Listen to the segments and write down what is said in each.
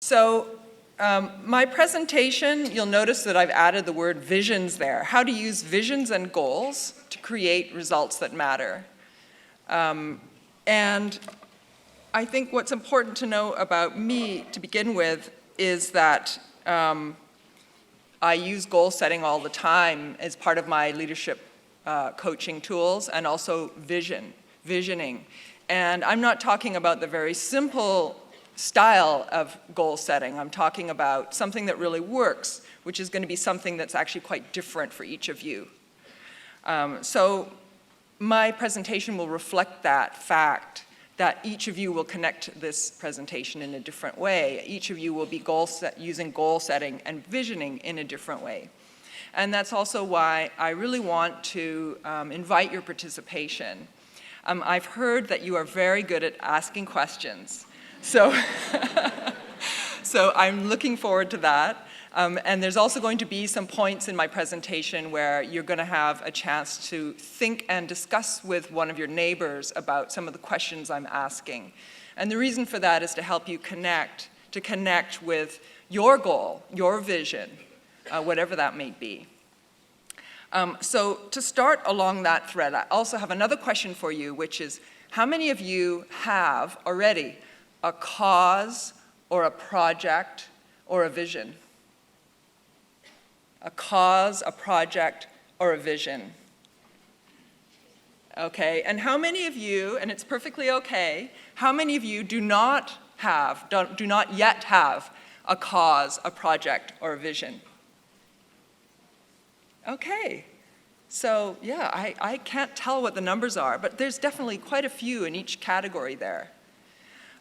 So my presentation, you'll notice that I've added the word visions there. How to use visions and goals to create results that matter. And I think what's important to know about me to begin with is that I use goal setting all the time as part of my leadership coaching tools, and also visioning. And I'm not talking about the very simple style of goal setting. I'm talking about something that really works, which is going to be something that's actually quite different for each of you. So my presentation will reflect that fact, that each of you will connect this presentation in a different way. Each of you will be using goal setting and visioning in a different way. And that's also why I really want to invite your participation. I've heard that you are very good at asking questions. So, so I'm looking forward to that. And there's also going to be some points in my presentation where you're going to have a chance to think and discuss with one of your neighbors about some of the questions I'm asking. And the reason for that is to help you connect with your goal, your vision, whatever that may be. So to start along that thread, I also have another question for you, which is, how many of you have already a cause or a project or a vision? A cause, a project, or a vision. Okay, and how many of you, and it's perfectly okay, how many of you do not yet have a cause, a project, or a vision? Okay, so yeah, I can't tell what the numbers are, but there's definitely quite a few in each category there.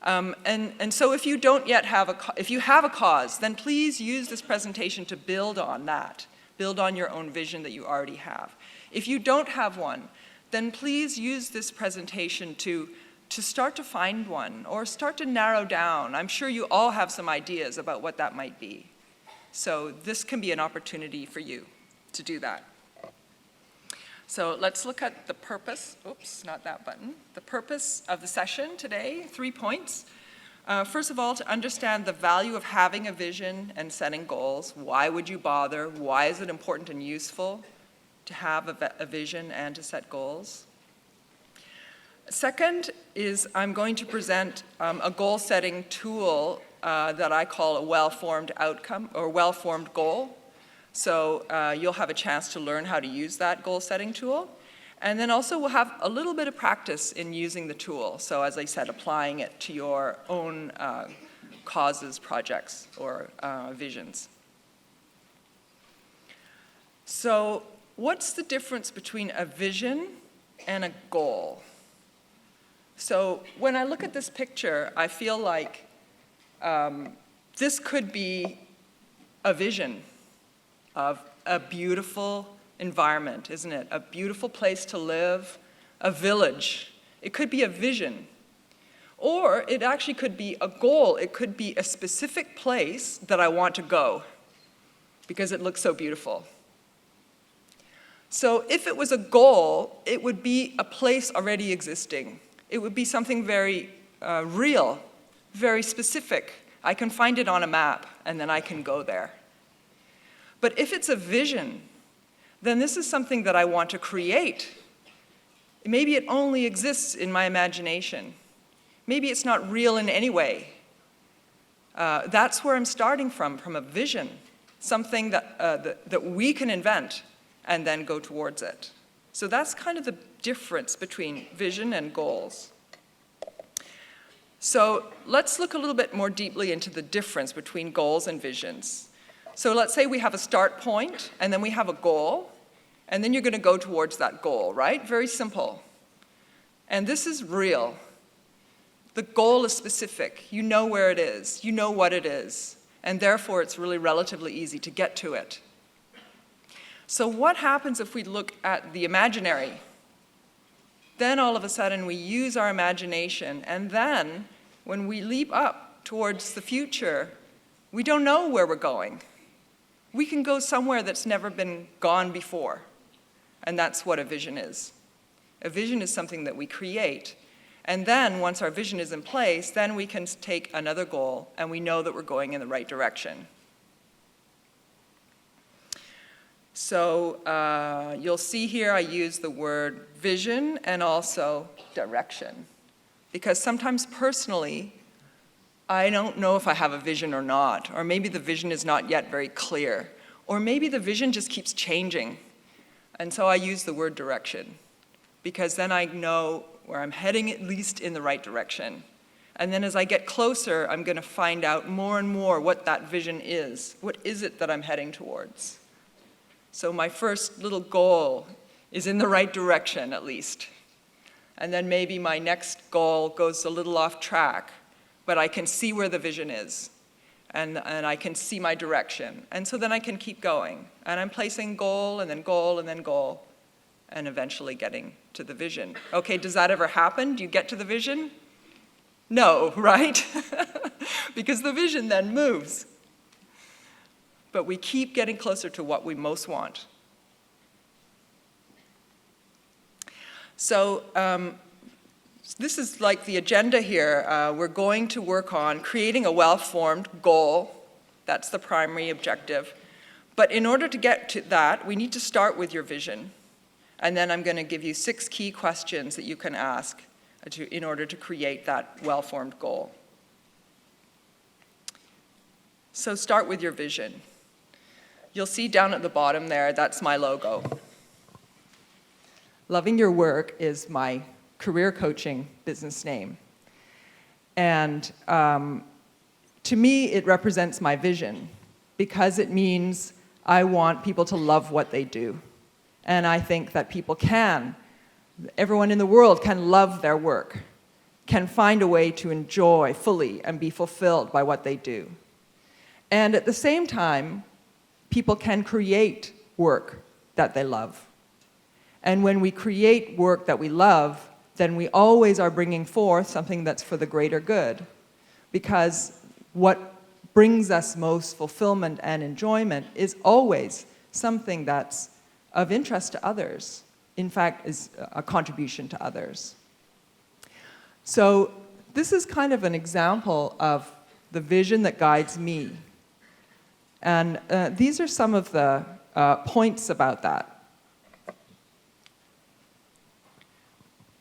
And so if you don't yet have if you have a cause, then please use this presentation to build on that. Build on your own vision that you already have. If you don't have one, then please use this presentation to start to find one or start to narrow down. I'm sure you all have some ideas about what that might be. So this can be an opportunity for you to do that. So let's look at the purpose, oops, not that button. The purpose of the session today, 3 points. First of all, to understand the value of having a vision and setting goals. Why would you bother? Why is it important and useful to have a vision and to set goals? Second is I'm going to present a goal-setting tool that I call a well-formed outcome or well-formed goal. So you'll have a chance to learn how to use that goal-setting tool. And then also we'll have a little bit of practice in using the tool. So as I said, applying it to your own causes, projects, or visions. So what's the difference between a vision and a goal? So when I look at this picture, I feel like this could be a vision of a beautiful environment, isn't it? A beautiful place to live, a village. It could be a vision. Or it actually could be a goal. It could be a specific place that I want to go because it looks so beautiful. So if it was a goal, it would be a place already existing. It would be something very real, very specific. I can find it on a map, and then I can go there. But if it's a vision, then this is something that I want to create. Maybe it only exists in my imagination. Maybe it's not real in any way. That's where I'm starting from a vision, something that we can invent and then go towards it. So that's kind of the difference between vision and goals. So let's look a little bit more deeply into the difference between goals and visions. So let's say we have a start point, and then we have a goal, and then you're going to go towards that goal, right? Very simple. And this is real. The goal is specific. You know where it is. You know what it is. And therefore, it's really relatively easy to get to it. So what happens if we look at the imaginary? Then all of a sudden, we use our imagination, and then when we leap up towards the future, we don't know where we're going. We can go somewhere that's never been gone before, and that's what a vision is. A vision is something that we create, And then once our vision is in place, then we can take another goal and we know that we're going in the right direction. So you'll see here I use the word vision and also direction. Because sometimes personally, I don't know if I have a vision or not, or maybe the vision is not yet very clear, or maybe the vision just keeps changing. And so I use the word direction, because then I know where I'm heading, at least in the right direction. And then as I get closer, I'm going to find out more and more what that vision is. What is it that I'm heading towards? So my first little goal is in the right direction, at least. And then maybe my next goal goes a little off track, but I can see where the vision is, and I can see my direction. And so then I can keep going. And I'm placing goal, and then goal, and then goal, and eventually getting to the vision. Okay, does that ever happen? Do you get to the vision? No, right? Because the vision then moves. But we keep getting closer to what we most want. So this is like the agenda here. We're going to work on creating a well-formed goal. That's the primary objective. But in order to get to that, we need to start with your vision. And then I'm going to give you 6 key questions that you can ask in order to create that well-formed goal. So start with your vision. You'll see down at the bottom there, that's my logo. Loving Your Work is my career coaching business name. And to me, it represents my vision, because it means I want people to love what they do. And I think that people can, everyone in the world can love their work, can find a way to enjoy fully and be fulfilled by what they do. And at the same time, people can create work that they love. And when we create work that we love, then we always are bringing forth something that's for the greater good. Because what brings us most fulfillment and enjoyment is always something that's of interest to others. In fact, is a contribution to others. So this is kind of an example of the vision that guides me. And these are some of the points about that.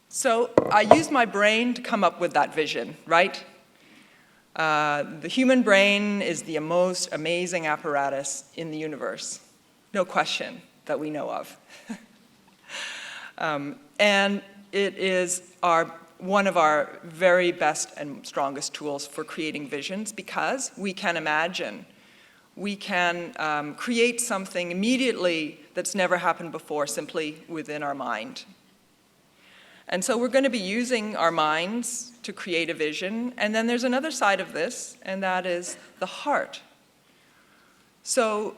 So I used my brain to come up with that vision, right? The human brain is the most amazing apparatus in the universe. No question that we know of. And it is one of our very best and strongest tools for creating visions, because we can imagine. We can create something immediately that's never happened before simply within our mind. And so we're going to be using our minds to create a vision. And then there's another side of this, and that is the heart. So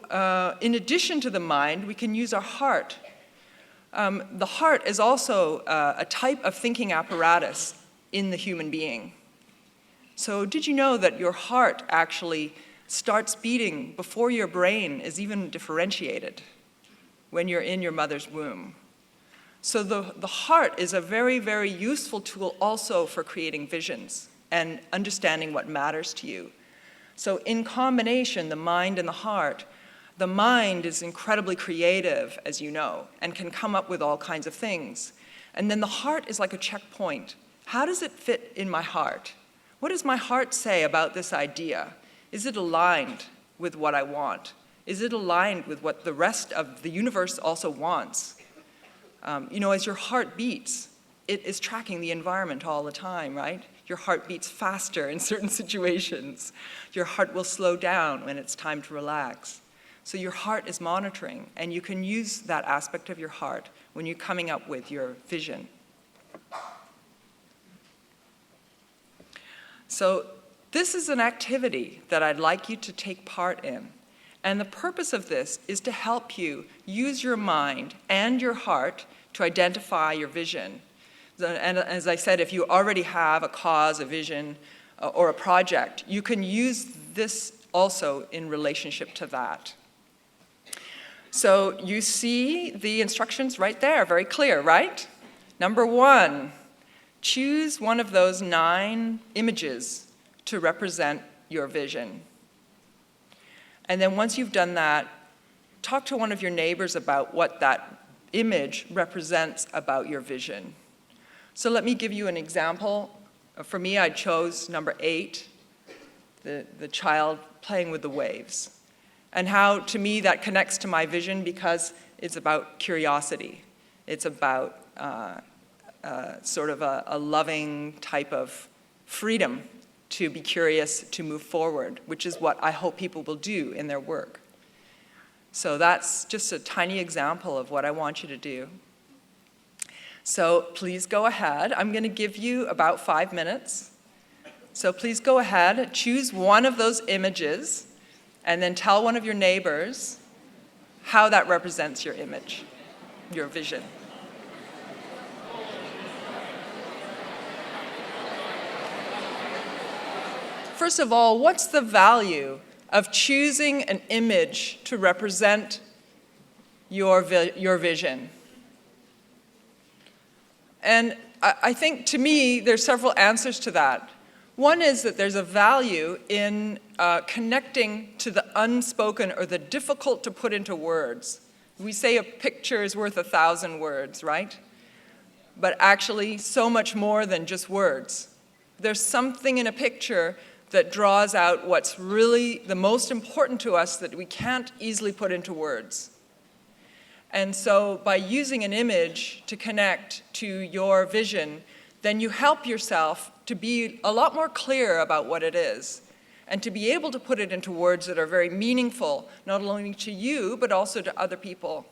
in addition to the mind, we can use our heart. The heart is also a type of thinking apparatus in the human being. So did you know that your heart actually starts beating before your brain is even differentiated, when you're in your mother's womb? So the heart is a very, very useful tool also for creating visions and understanding what matters to you. So in combination, the mind and the mind is incredibly creative, as you know, and can come up with all kinds of things. And then the heart is like a checkpoint. How does it fit in my heart? What does my heart say about this idea? Is it aligned with what I want? Is it aligned with what the rest of the universe also wants? As your heart beats, it is tracking the environment all the time, right? Your heart beats faster in certain situations. Your heart will slow down when it's time to relax. So your heart is monitoring, and you can use that aspect of your heart when you're coming up with your vision. So this is an activity that I'd like you to take part in. And the purpose of this is to help you use your mind and your heart to identify your vision. And as I said, if you already have a cause, a vision, or a project, you can use this also in relationship to that. So you see the instructions right there, very clear, right? Number 1, choose one of those 9 images to represent your vision. And then once you've done that, talk to one of your neighbors about what that image represents about your vision. So let me give you an example. For me, I chose number 8, the child playing with the waves. And how, to me, that connects to my vision because it's about curiosity. It's about sort of a loving type of freedom to be curious, to move forward, which is what I hope people will do in their work. So that's just a tiny example of what I want you to do. So please go ahead. I'm going to give you about 5 minutes. So please go ahead, choose one of those images, and then tell one of your neighbors how that represents your image, your vision. First of all, what's the value of choosing an image to represent your vision? And I think, to me, there's several answers to that. One is that there's a value in connecting to the unspoken or the difficult to put into words. We say a picture is worth 1,000 words, right? But actually, so much more than just words. There's something in a picture that draws out what's really the most important to us that we can't easily put into words. And so by using an image to connect to your vision, then you help yourself to be a lot more clear about what it is and to be able to put it into words that are very meaningful, not only to you, but also to other people.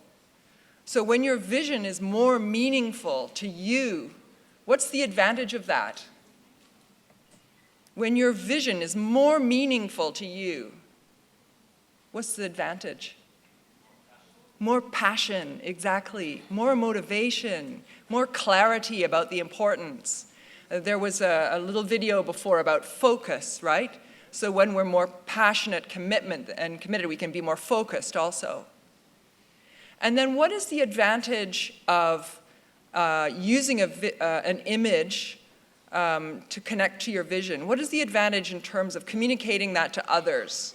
So when your vision is more meaningful to you, what's the advantage of that? When your vision is more meaningful to you, what's the advantage? More passion, exactly. More motivation, more clarity about the importance. There was a little video before about focus, right? So when we're more passionate, committed, we can be more focused also. And then what is the advantage of using an image to connect to your vision? What is the advantage in terms of communicating that to others?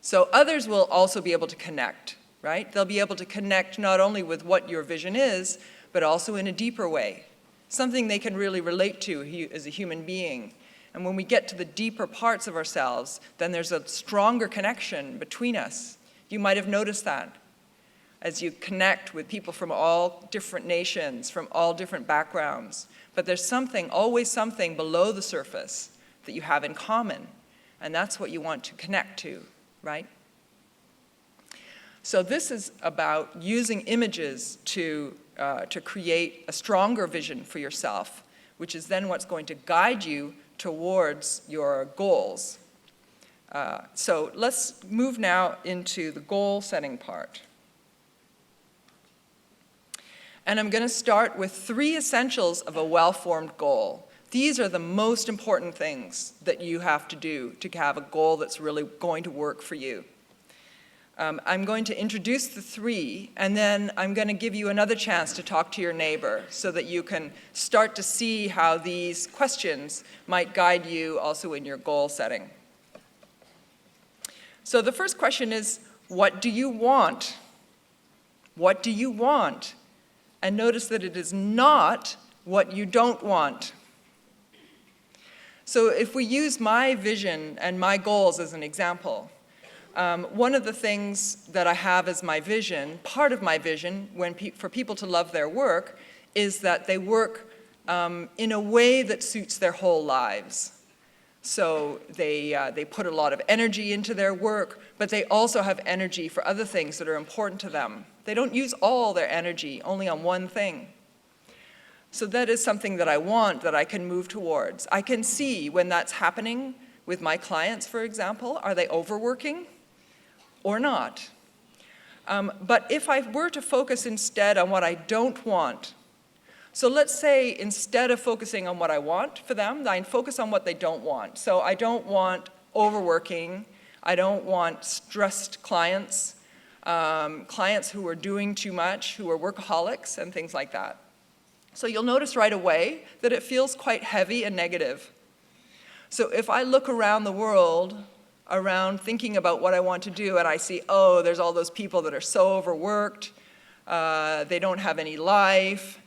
So others will also be able to connect, right? They'll be able to connect not only with what your vision is, but also in a deeper way, something they can really relate to as a human being. And when we get to the deeper parts of ourselves, then there's a stronger connection between us. You might have noticed that as you connect with people from all different nations, from all different backgrounds. But there's something, always something below the surface that you have in common. And that's what you want to connect to, right? So this is about using images to create a stronger vision for yourself, which is then what's going to guide you towards your goals. So let's move now into the goal setting part. And I'm going to start with 3 essentials of a well-formed goal. These are the most important things that you have to do to have a goal that's really going to work for you. I'm going to introduce the 3, and then I'm going to give you another chance to talk to your neighbor so that you can start to see how these questions might guide you also in your goal setting. So the first question is, what do you want? What do you want? And notice that it is not what you don't want. So if we use my vision and my goals as an example, one of the things that I have as my vision, part of my vision for people to love their work, is that they work in a way that suits their whole lives. So they put a lot of energy into their work, but they also have energy for other things that are important to them. They don't use all their energy only on one thing. So that is something that I want, that I can move towards. I can see when that's happening with my clients, for example. Are they overworking or not? But if I were to focus instead on what I don't want, so let's say instead of focusing on what I want for them, I focus on what they don't want. So I don't want overworking. I don't want stressed clients. clients who are doing too much, who are workaholics and things like that. So you'll notice right away that it feels quite heavy and negative. So if I look around the world, around thinking about what I want to do, and I see, oh, there's all those people that are so overworked, they don't have any life,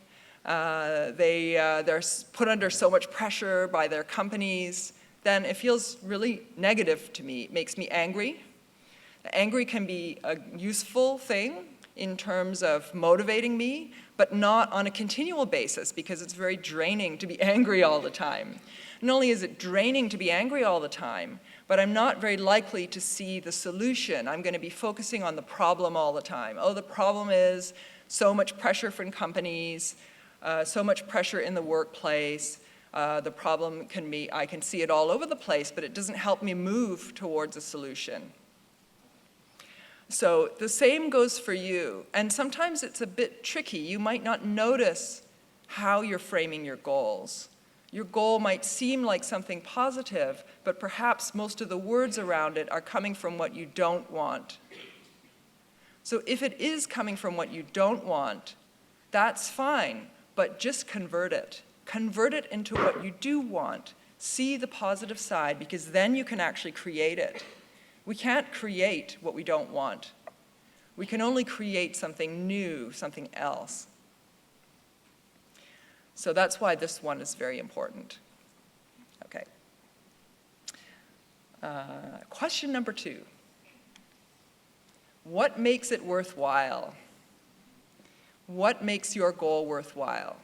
they're put under so much pressure by their companies, then it feels really negative to me. It makes me angry. Angry can be a useful thing in terms of motivating me, but not on a continual basis, because it's very draining to be angry all the time. Not only is it draining to be angry all the time, but I'm not very likely to see the solution. I'm going to be focusing on the problem all the time. Oh, the problem is so much pressure from companies, so much pressure in the workplace. The problem can be, I can see it all over the place, but it doesn't help me move towards a solution. So the same goes for you. And sometimes it's a bit tricky. You might not notice how you're framing your goals. Your goal might seem like something positive, but perhaps most of the words around it are coming from what you don't want. So if it is coming from what you don't want, that's fine, but just convert it. Convert it into what you do want. See the positive side, because then you can actually create it. We can't create what we don't want. We can only create something new, something else. So that's why this one is very important. Okay. Question number 2. What makes it worthwhile? What makes your goal worthwhile?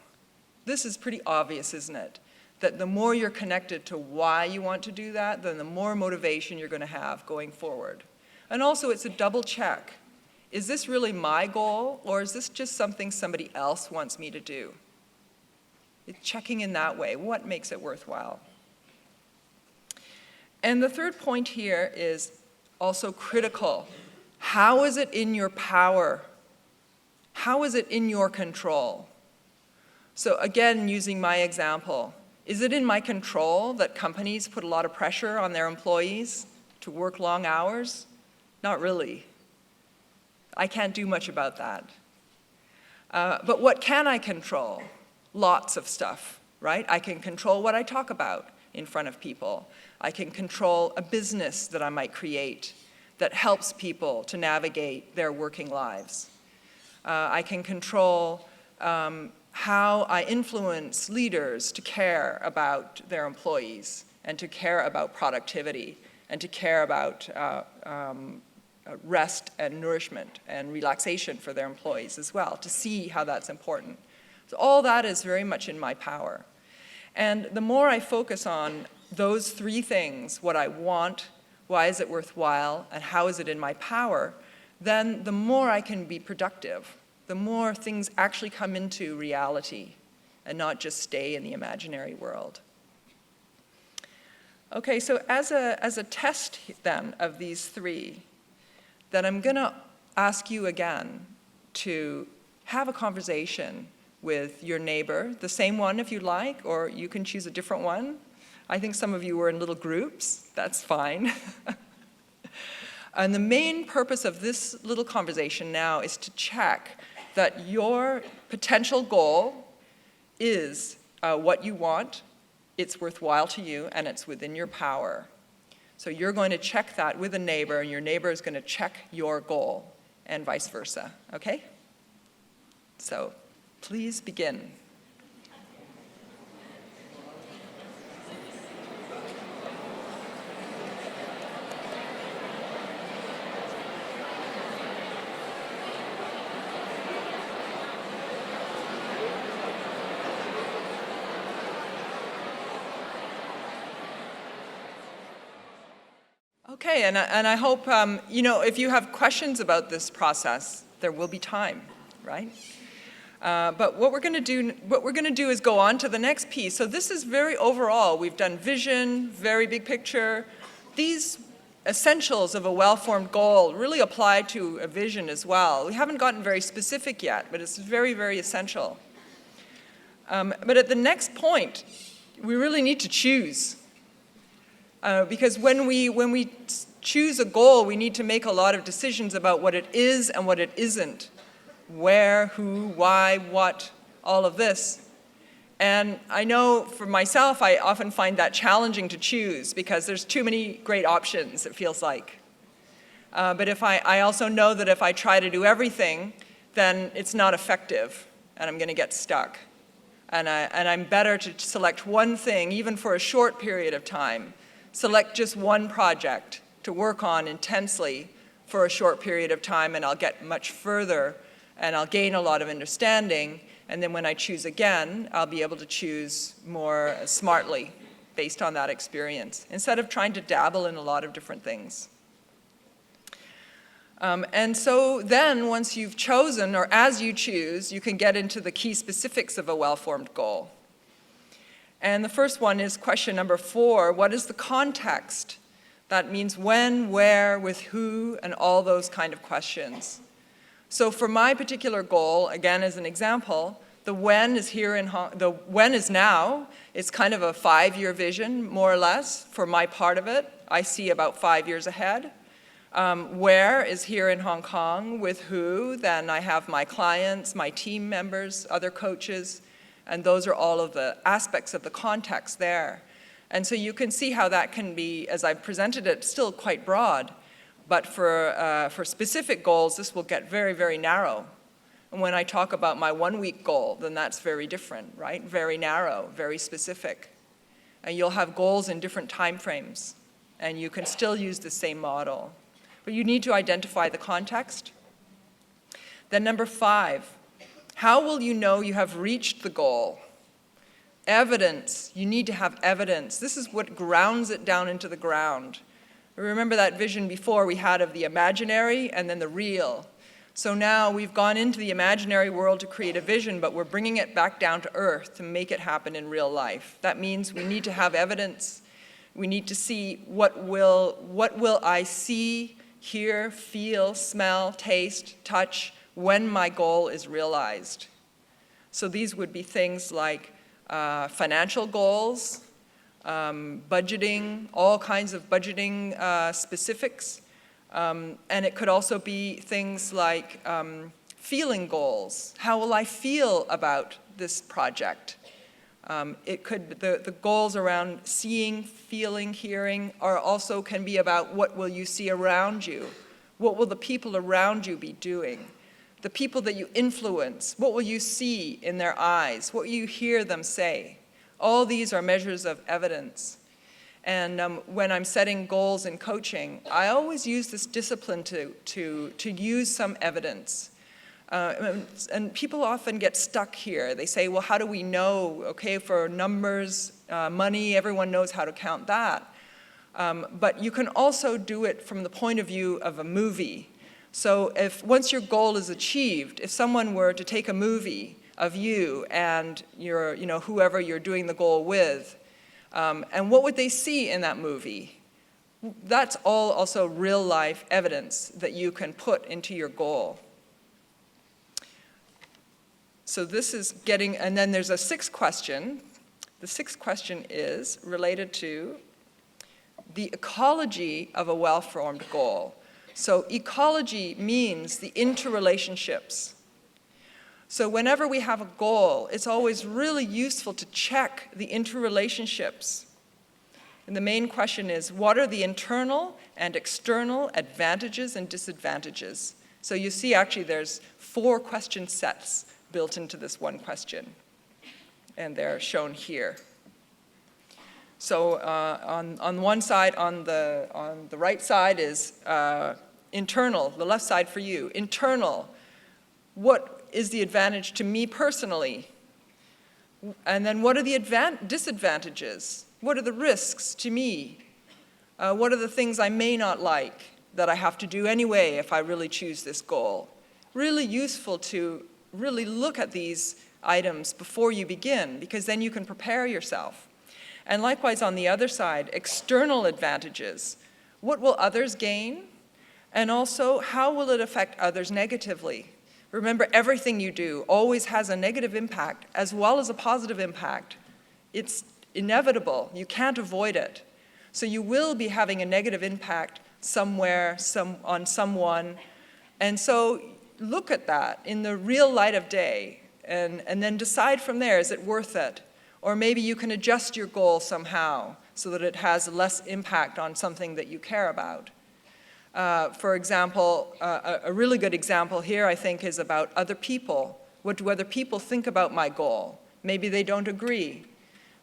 This is pretty obvious, isn't it? That the more you're connected to why you want to do that, then the more motivation you're going to have going forward. And also, it's a double check. Is this really my goal, or is this just something somebody else wants me to do? It's checking in that way. What makes it worthwhile? And the third point here is also critical. How is it in your power? How is it in your control? So again, using my example, is it in my control that companies put a lot of pressure on their employees to work long hours? Not really. I can't do much about that. But what can I control? Lots of stuff, right? I can control what I talk about in front of people. I can control a business that I might create that helps people to navigate their working lives. I can control how I influence leaders to care about their employees and to care about productivity and to care about rest and nourishment and relaxation for their employees as well, to see how that's important. So all that is very much in my power. And the more I focus on those 3 things, what I want, why is it worthwhile, and how is it in my power, then the more I can be productive, the more things actually come into reality and not just stay in the imaginary world. Okay, so as a test then of these 3, then I'm going to ask you again to have a conversation with your neighbor, the same one if you like, or you can choose a different one. I think some of you were in little groups. That's fine. And the main purpose of this little conversation now is to check that your potential goal is what you want, it's worthwhile to you, and it's within your power. So you're going to check that with a neighbor, and your neighbor is going to check your goal, and vice versa, okay? So please begin. Okay, and I hope, if you have questions about this process, there will be time, right? But what we're going to do is go on to the next piece. So this is very overall. We've done vision, very big picture. These essentials of a well-formed goal really apply to a vision as well. We haven't gotten very specific yet, but it's very, very essential. But at the next point, we really need to choose. Because when we choose a goal, we need to make a lot of decisions about what it is and what it isn't. Where, who, why, what, all of this. And I know for myself, I often find that challenging to choose because there's too many great options, it feels like. But I also know that if I try to do everything, then it's not effective, and I'm going to get stuck. And I'm better to select one thing, even for a short period of time. Select just one project to work on intensely for a short period of time, and I'll get much further, and I'll gain a lot of understanding. And then when I choose again, I'll be able to choose more smartly based on that experience, instead of trying to dabble in a lot of different things. And so then, once you've chosen, or as you choose, you can get into the key specifics of a well-formed goal. And the first one is question number 4, what is the context? That means when, where, with who, and all those kind of questions. So for my particular goal, again as an example, the when is the when is now. It's kind of a 5-year vision, more or less, for my part of it. I see about 5 years ahead. Where is here in Hong Kong, with who, then I have my clients, my team members, other coaches, and those are all of the aspects of the context there. And so you can see how that can be, as I've presented it, still quite broad. But for specific goals, this will get very, very narrow. And when I talk about my 1-week goal, then that's very different, right? Very narrow, very specific. And you'll have goals in different time frames, and you can still use the same model. But you need to identify the context. Then number 5, how will you know you have reached the goal? Evidence. You need to have evidence. This is what grounds it down into the ground. Remember that vision before we had of the imaginary and then the real. So now we've gone into the imaginary world to create a vision, but we're bringing it back down to earth to make it happen in real life. That means we need to have evidence. We need to see what will I see, hear, feel, smell, taste, touch when my goal is realized. So these would be things like financial goals, budgeting, all kinds of budgeting specifics. And it could also be things like feeling goals. How will I feel about this project? It could, the goals around seeing, feeling, hearing can be about what will you see around you? What will the people around you be doing? The people that you influence, what will you see in their eyes? What will you hear them say? All these are measures of evidence. And when I'm setting goals in coaching, I always use this discipline to use some evidence. And people often get stuck here. They say, well, how do we know? Okay, for numbers, money, everyone knows how to count that. But you can also do it from the point of view of a movie. So once your goal is achieved, if someone were to take a movie of you and whoever you're doing the goal with, and what would they see in that movie? That's all also real life evidence that you can put into your goal. So this is getting, and then there's a 6th question. The 6th question is related to the ecology of a well-formed goal. So ecology means the interrelationships. So whenever we have a goal, it's always really useful to check the interrelationships. And the main question is, what are the internal and external advantages and disadvantages? So you see actually there's 4 question sets built into this one question. And they're shown here. So on one side, on the right side is internal, the left side for you. Internal, what is the advantage to me personally? And then what are the disadvantages? What are the risks to me? What are the things I may not like that I have to do anyway if I really choose this goal? Really useful to really look at these items before you begin, because then you can prepare yourself. And likewise on the other side, external advantages. What will others gain? And also, how will it affect others negatively? Remember, everything you do always has a negative impact as well as a positive impact. It's inevitable. You can't avoid it. So you will be having a negative impact somewhere, on someone. And so look at that in the real light of day, and then decide from there, is it worth it? Or maybe you can adjust your goal somehow so that it has less impact on something that you care about. For example, a really good example here, I think, is about other people. What do other people think about my goal? Maybe they don't agree.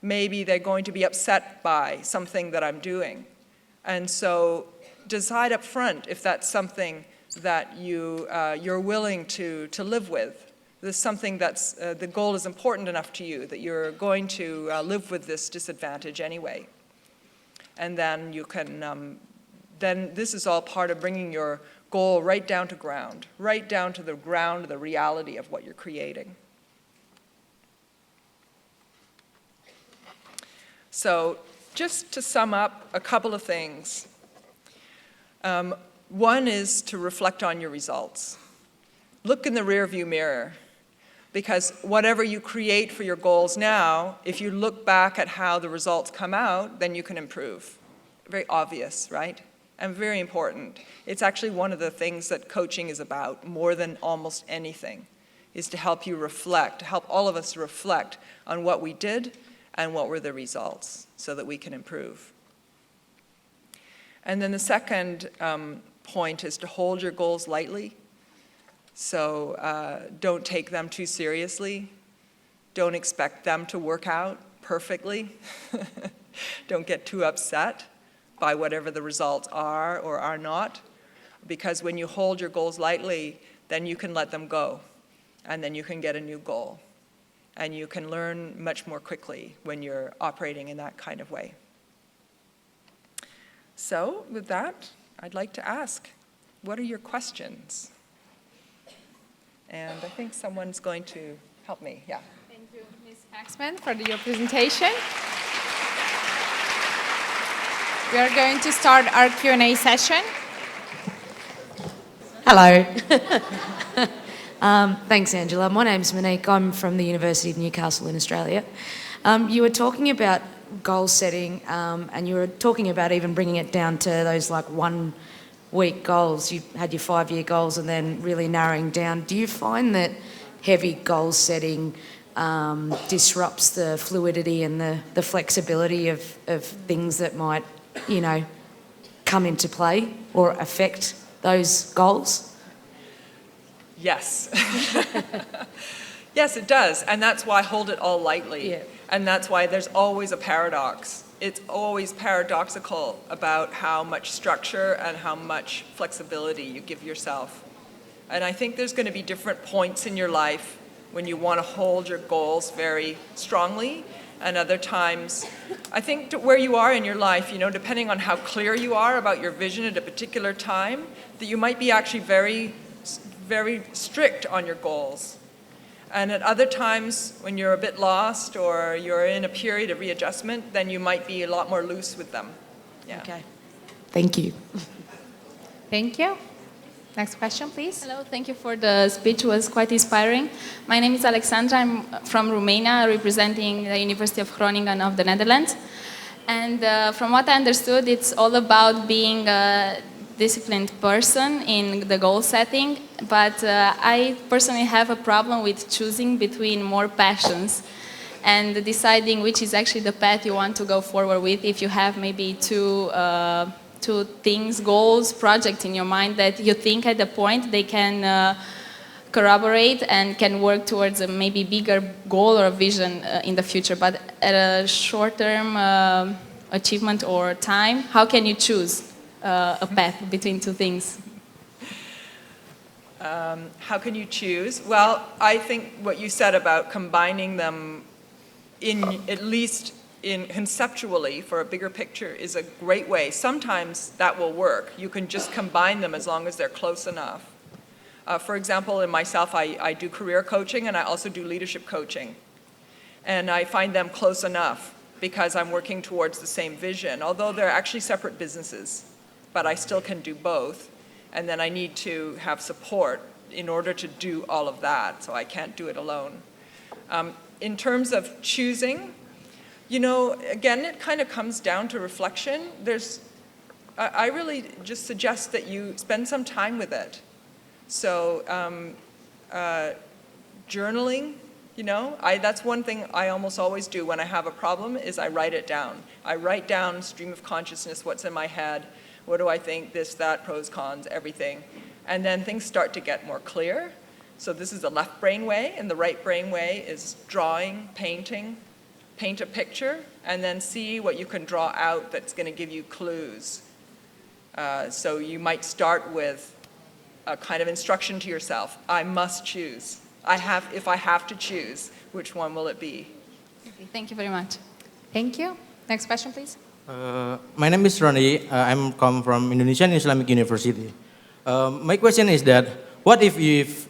Maybe they're going to be upset by something that I'm doing. And so decide up front if that's something that you're willing to live with. This is something that's, the goal is important enough to you that you're going to live with this disadvantage anyway. And then you can, then this is all part of bringing your goal right down to ground, right down to the ground, the reality of what you're creating. So just to sum up a couple of things. One is to reflect on your results. Look in the rearview mirror, because whatever you create for your goals now, if you look back at how the results come out, then you can improve. Very obvious, right? And very important. It's actually one of the things that coaching is about, more than almost anything, is to help you reflect, to help all of us reflect on what we did and what were the results, so that we can improve. And then the second point is to hold your goals lightly. So don't take them too seriously. Don't expect them to work out perfectly. Don't get too upset by whatever the results are or are not, because when you hold your goals lightly, then you can let them go, and then you can get a new goal. And you can learn much more quickly when you're operating in that kind of way. So with that, I'd like to ask, what are your questions? And I think someone's going to help me. Yeah. Thank you, Ms. Spaxman, for your presentation. We are going to start our Q&A session. Hello. Thanks, Angela. My name's Monique. I'm from the University of Newcastle in Australia. You were talking about goal setting, and you were talking about even bringing it down to those like 1 week goals. You had your 5-year goals and then really narrowing down. Do you find that heavy goal setting disrupts the fluidity and the flexibility of things that might, come into play or affect those goals? Yes. Yes, it does. And that's why hold it all lightly. Yeah. And that's why there's always a paradox. It's always paradoxical about how much structure and how much flexibility you give yourself. And I think there's going to be different points in your life when you want to hold your goals very strongly, and other times, I think where you are in your life, depending on how clear you are about your vision at a particular time, that you might be actually very, very strict on your goals. And at other times, when you're a bit lost or you're in a period of readjustment, then you might be a lot more loose with them. Yeah. Okay. Thank you. Thank you. Next question, please. Hello, thank you for the speech. It was quite inspiring. My name is Alexandra. I'm from Romania, representing the University of Groningen of the Netherlands. And from what I understood, it's all about being a disciplined person in the goal setting. But I personally have a problem with choosing between more passions and deciding which is actually the path you want to go forward with. If you have maybe two things, goals, projects in your mind that you think at the point they can corroborate and can work towards a maybe bigger goal or vision in the future. But at a short-term achievement or time, how can you choose a path between two things? How can you choose? Well, I think what you said about combining them at least conceptually for a bigger picture is a great way. Sometimes that will work. You can just combine them as long as they're close enough. For example, in myself, I do career coaching and I also do leadership coaching. And I find them close enough because I'm working towards the same vision, although they're actually separate businesses. But I still can do both. And then I need to have support in order to do all of that, so I can't do it alone. In terms of choosing, You know, again, it kind of comes down to reflection. I really just suggest that you spend some time with it. So journaling, you know, that's one thing I almost always do when I have a problem is I write it down. I write down stream of consciousness, what's in my head, what do I think, this, that, pros, cons, everything. And then things start to get more clear. So this is the left brain way, and the right brain way is drawing, painting, paint a picture, and then see what you can draw out that's going to give you clues. So you might start with a kind of instruction to yourself. I must choose. If I have to choose, which one will it be? Okay, thank you very much. Thank you. Next question, please. My name is Roni. I'm come from Indonesian Islamic University. My question is that what if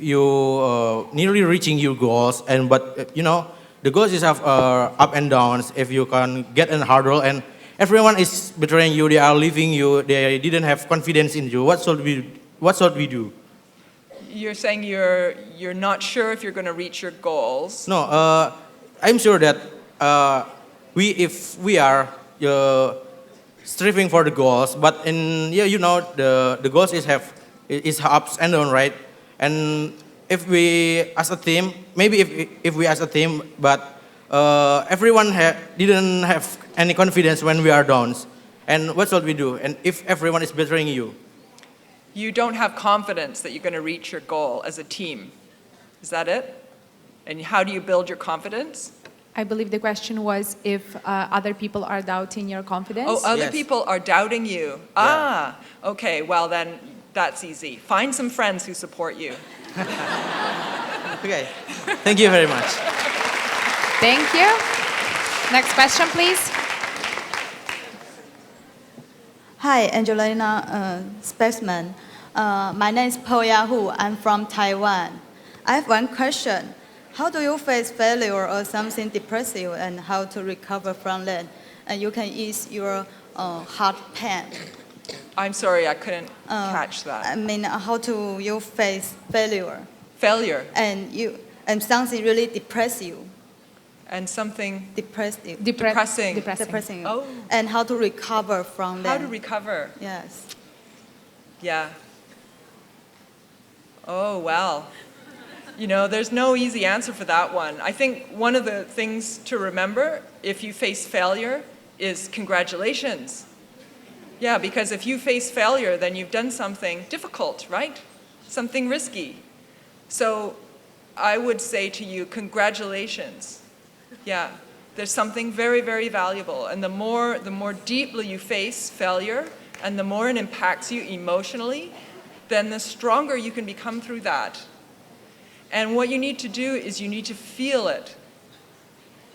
you nearly reaching your goals but you know the goals is have up and downs. If you can get a hurdle and everyone is betraying you, they are leaving you, they didn't have confidence in you. What should we do? You're saying you're not sure if you're going to reach your goals. No, I'm sure that if we are striving for the goals, but you know the goals is ups and downs, right? And if we as a team, maybe if we as a team, but everyone didn't have any confidence when we are down, and what should we do? And if everyone is betraying you? You don't have confidence that you're going to reach your goal as a team. Is that it? And how do you build your confidence? I believe the question was if other people are doubting your confidence. Oh, other Yes. people are doubting you. Yeah. Okay, well then that's easy. Find some friends who support you. Okay, thank you very much. Thank you. Next question, please. Hi, Angelina Spaxman. My name is Po Yahu. I'm from Taiwan. I have one question. How do you face failure or something depressive and how to recover from that? And you can ease your heart pain. I'm sorry, I couldn't catch that. I mean, how do you face failure Failure and something really depress you? and something, Depressive. Depressing. Depressing you. Oh. And how to recover from that? how to recover. Yes. Yeah. Oh, well. You know, there's no easy answer for that one. I think one of the things to remember if you face failure is congratulations. Yeah, because if you face failure, then you've done something difficult, right? Something risky. So I would say to you, congratulations. Yeah, there's something very, very valuable. And the more deeply you face failure and the more it impacts you emotionally, then the stronger you can become through that. And what you need to do is you need to feel it.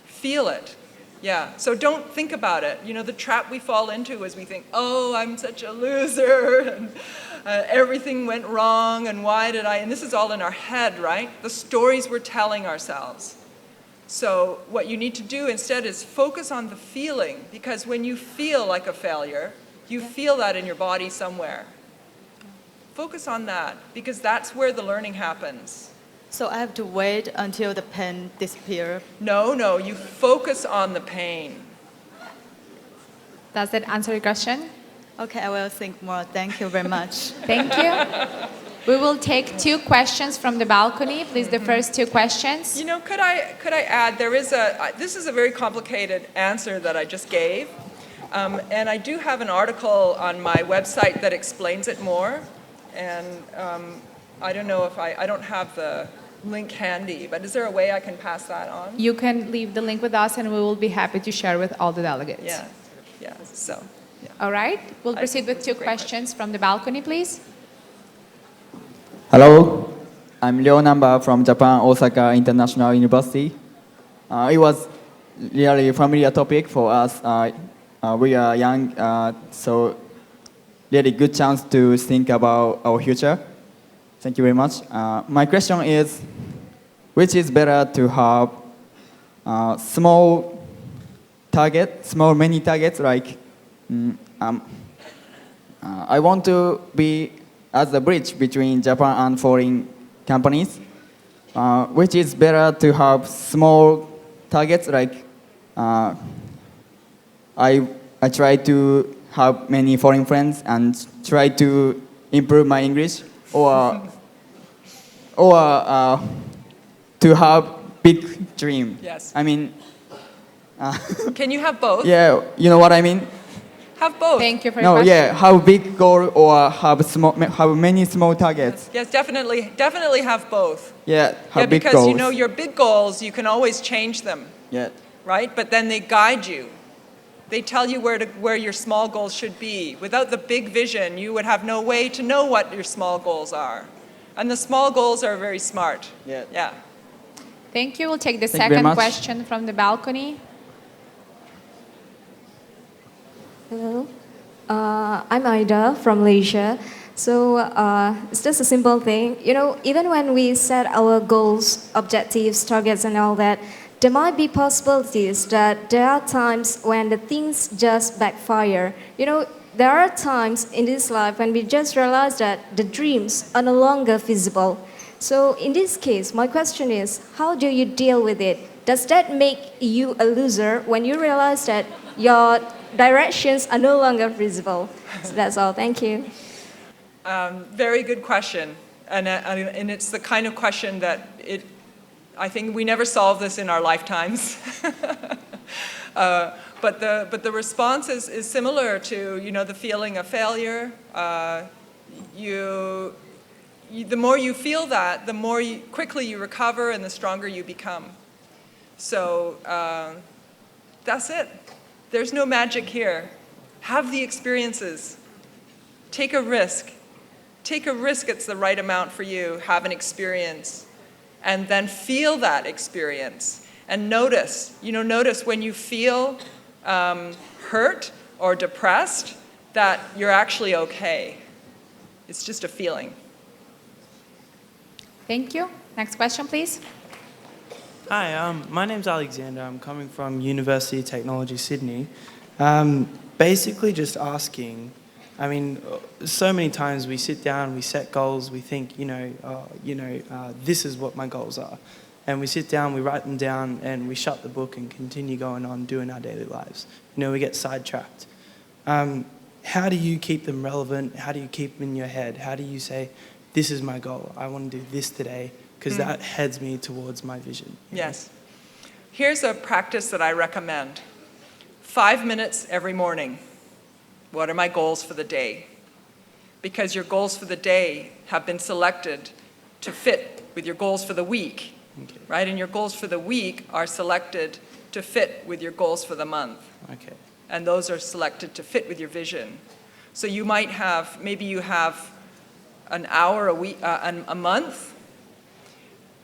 Feel it. Yeah, so don't think about it. You know, the trap we fall into is we think, oh, I'm such a loser, and everything went wrong, and why did I? And this is all in our head, right? The stories we're telling ourselves. So what you need to do instead is focus on the feeling, because when you feel like a failure, you feel that in your body somewhere. Focus on that, because that's where the learning happens. So I have to wait until the pain disappears. No, you focus on the pain. Does that answer your question? Okay, I will think more. Thank you very much. Thank you. We will take 2 questions from the balcony. Please, the first 2 questions. You know, could I add, this is a very complicated answer that I just gave. And I do have an article on my website that explains it more. And I don't know if I don't have the link handy, but is there a way I can pass that on? You can leave the link with us and we will be happy to share with all the delegates. Yeah, so, yeah. All right, we'll I proceed think with it's a 2 great questions from the balcony, please. Hello, I'm Ryo Namba from Japan Osaka International University. It was really a familiar topic for us. We are young, so really good chance to think about our future. Thank you very much. My question is, which is better to have small many targets like I want to be as a bridge between Japan and foreign companies, which is better to have small targets like I try to have many foreign friends and try to improve my English or to have big dream. Yes. I mean, Can you have both? yeah, you know what I mean? Have both. Thank you for your No, question. yeah, have big goal or have many small targets. Yes, definitely have both. Yeah, have Yeah, big because goals. you know your big goals, you can always change them, Yeah, right? But then they guide you. They tell you where your small goals should be. Without the big vision, you would have no way to know what your small goals are. And the small goals are very smart. Yeah. Yeah. Thank you. We'll take the Thank you very second much. question from the balcony. Hello, I'm Ida from Malaysia. So it's just a simple thing. You know, even when we set our goals, objectives, targets, and all that, there might be possibilities that there are times when the things just backfire. You know, there are times in this life when we just realize that the dreams are no longer feasible. So in this case, my question is, how do you deal with it? Does that make you a loser when you realize that your directions are no longer visible? So that's all. Thank you. Very good question. And it's the kind of question that I think we never solve this in our lifetimes. But the response is similar to, you know, the feeling of failure. The more you feel that, the more quickly you recover and the stronger you become. So that's it. There's no magic here. Have the experiences. Take a risk. Take a risk it's the right amount for you. Have an experience. And then feel that experience. And notice when you feel hurt or depressed, that you're actually okay. It's just a feeling. Thank you. Next question, please. Hi, my name's Alexander. I'm coming from University of Technology, Sydney. Basically just asking, I mean, so many times we sit down, we set goals, we think, this is what my goals are. And we sit down, we write them down, and we shut the book and continue going on doing our daily lives. You know, we get sidetracked. How do you keep them relevant? How do you keep them in your head? How do you say, this is my goal, I want to do this today, because that heads me towards my vision. Yes. Here's a practice that I recommend. 5 minutes every morning. What are my goals for the day? Because your goals for the day have been selected to fit with your goals for the week, Okay. right? And your goals for the week are selected to fit with your goals for the month. Okay. And those are selected to fit with your vision. So you might have, maybe you have an hour a week, a month,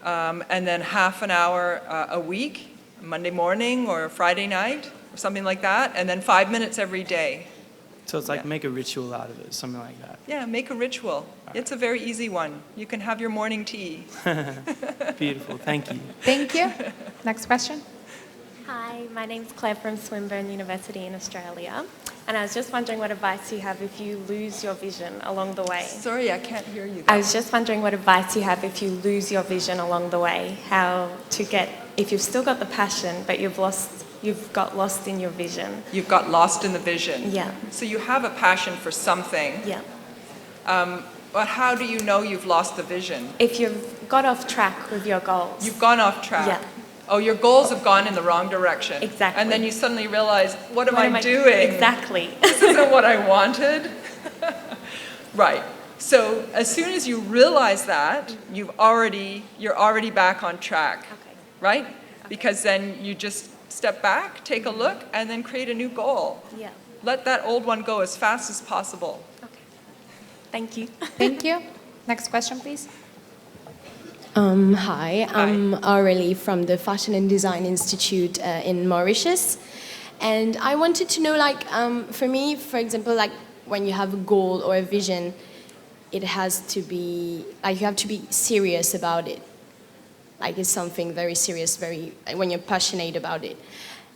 and then half an hour a week, Monday morning or Friday night, or something like that, and then 5 minutes every day. So it's like Yeah. make a ritual out of it, something like that. Yeah, make a ritual. It's a very easy one. You can have your morning tea. Beautiful, thank you. Thank you. Next question. Hi, my name's Claire from Swinburne University in Australia. And I was just wondering what advice you have if you lose your vision along the way. Sorry, I can't hear you. I was just wondering what advice you have if you lose your vision along the way. How to get, if you've still got the passion, but you've got lost in your vision. You've got lost in the vision. Yeah. So you have a passion for something. Yeah. But how do you know you've lost the vision? If you've got off track with your goals. You've gone off track. Yeah. Oh, your goals have gone in the wrong direction. Exactly. And then you suddenly realize, what am I doing? Exactly. This isn't what I wanted. Right. So as soon as you realize that, you're already back on track. Okay. Right? Because then you just step back, take a look, and then create a new goal. Yeah. Let that old one go as fast as possible. Okay. Thank you. Thank you. Next question, please. Hi, I'm Aurelie from the Fashion and Design Institute in Mauritius. And I wanted to know, for me, for example, when you have a goal or a vision, it has to be, you have to be serious about it. It's something very serious, when you're passionate about it.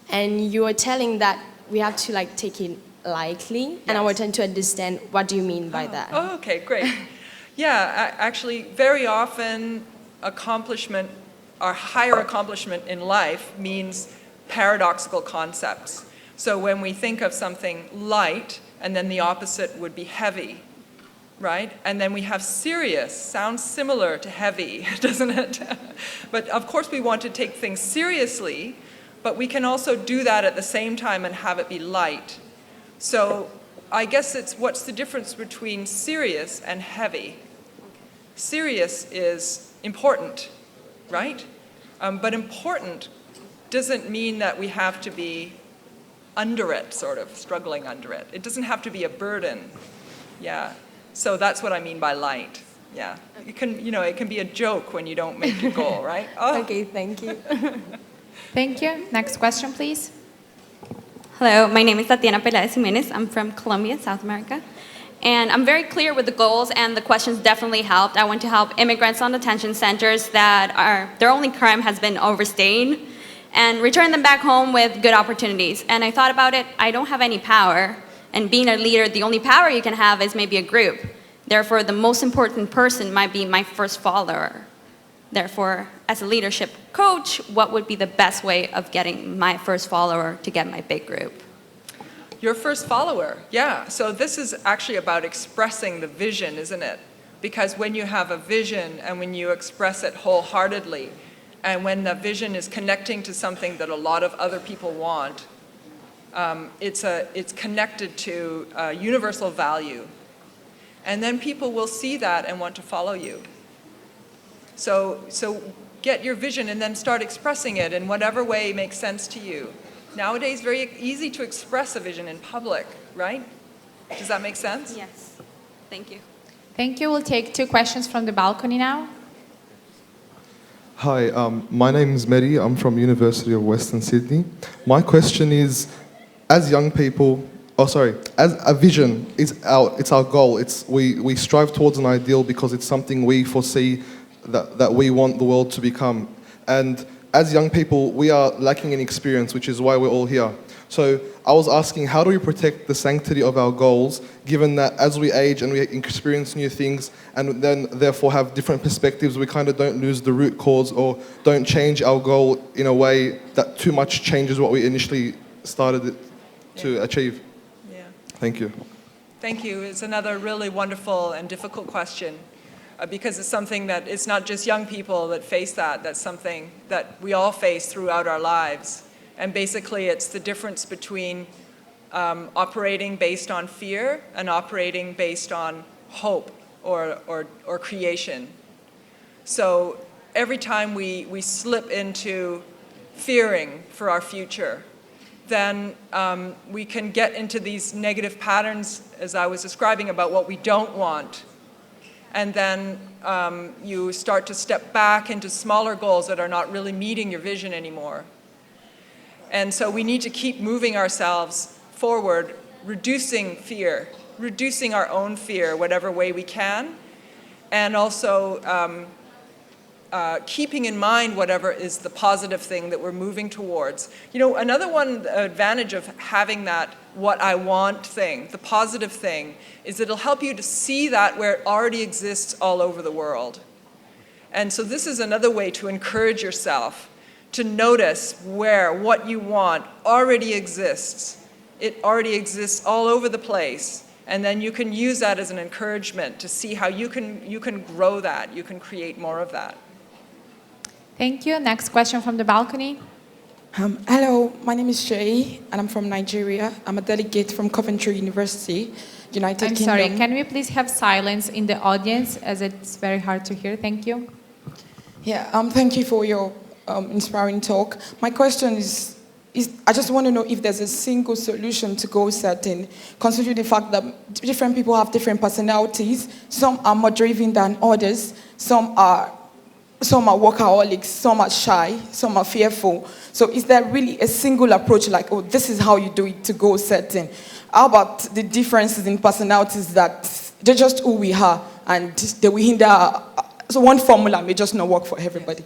And you are telling that we have to, take it lightly. And I wanted to understand, what do you mean by that? Oh, okay, great. Yeah, actually, very often accomplishment or higher accomplishment in life means paradoxical concepts. So when we think of something light, and then the opposite would be heavy, right? And then we have serious, sounds similar to heavy, doesn't it? But of course we want to take things seriously, but we can also do that at the same time and have it be light. So I guess it's what's the difference between serious and heavy? Serious is important, right? But important doesn't mean that we have to be under it, sort of, struggling under it. It doesn't have to be a burden. Yeah. So that's what I mean by light. Yeah. It can, it can be a joke when you don't make your goal, right? Oh. Okay, thank you. Thank you. Next question, please. Hello, my name is Tatiana Peláez Jiménez. I'm from Colombia, South America. And I'm very clear with the goals, and the questions definitely helped. I want to help immigrants on detention centers their only crime has been overstaying, and return them back home with good opportunities. And I thought about it, I don't have any power, and being a leader, the only power you can have is maybe a group. Therefore, the most important person might be my first follower. Therefore, as a leadership coach, what would be the best way of getting my first follower to get my big group? Your first follower, yeah. So this is actually about expressing the vision, isn't it? Because when you have a vision and when you express it wholeheartedly, and when the vision is connecting to something that a lot of other people want, it's connected to a universal value. And then people will see that and want to follow you. So get your vision and then start expressing it in whatever way makes sense to you. Nowadays, very easy to express a vision in public, right? Does that make sense? Yes. Thank you. Thank you. We'll take 2 questions from the balcony now. Hi, my name is Mehdi. I'm from University of Western Sydney. My question is, as young people, as a vision, it's our goal. We strive towards an ideal because it's something we foresee that we want the world to become. And as young people, we are lacking in experience, which is why we're all here. So I was asking, how do we protect the sanctity of our goals, given that as we age and we experience new things and then therefore have different perspectives, we kind of don't lose the root cause or don't change our goal in a way that too much changes what we initially started to achieve? Yeah. Thank you. Thank you. It's another really wonderful and difficult question. Because it's something that it's not just young people that face that. That's something that we all face throughout our lives. And basically, it's the difference between operating based on fear and operating based on hope or creation. So every time we slip into fearing for our future, then we can get into these negative patterns, as I was describing, about what we don't want. And then you start to step back into smaller goals that are not really meeting your vision anymore. And so we need to keep moving ourselves forward, reducing fear, reducing our own fear whatever way we can, and also keeping in mind whatever is the positive thing that we're moving towards. Another advantage of having that what I want thing, the positive thing, is it'll help you to see that where it already exists all over the world. And so this is another way to encourage yourself to notice where what you want already exists. It already exists all over the place. And then you can use that as an encouragement to see how you can grow that, you can create more of that. Thank you. Next question from the balcony. Hello, my name is Shay, and I'm from Nigeria. I'm a delegate from Coventry University, United Kingdom. I'm sorry, can we please have silence in the audience, as it's very hard to hear? Thank you. Yeah, thank you for your inspiring talk. My question is I just want to know if there's a single solution to goal setting, considering the fact that different people have different personalities. Some are more driven than others. Some are workaholics, some are shy, some are fearful. So is there really a single approach like, oh, this is how you do it to goal setting? How about the differences in personalities that they're just who we are and they will hinder? So one formula may just not work for everybody.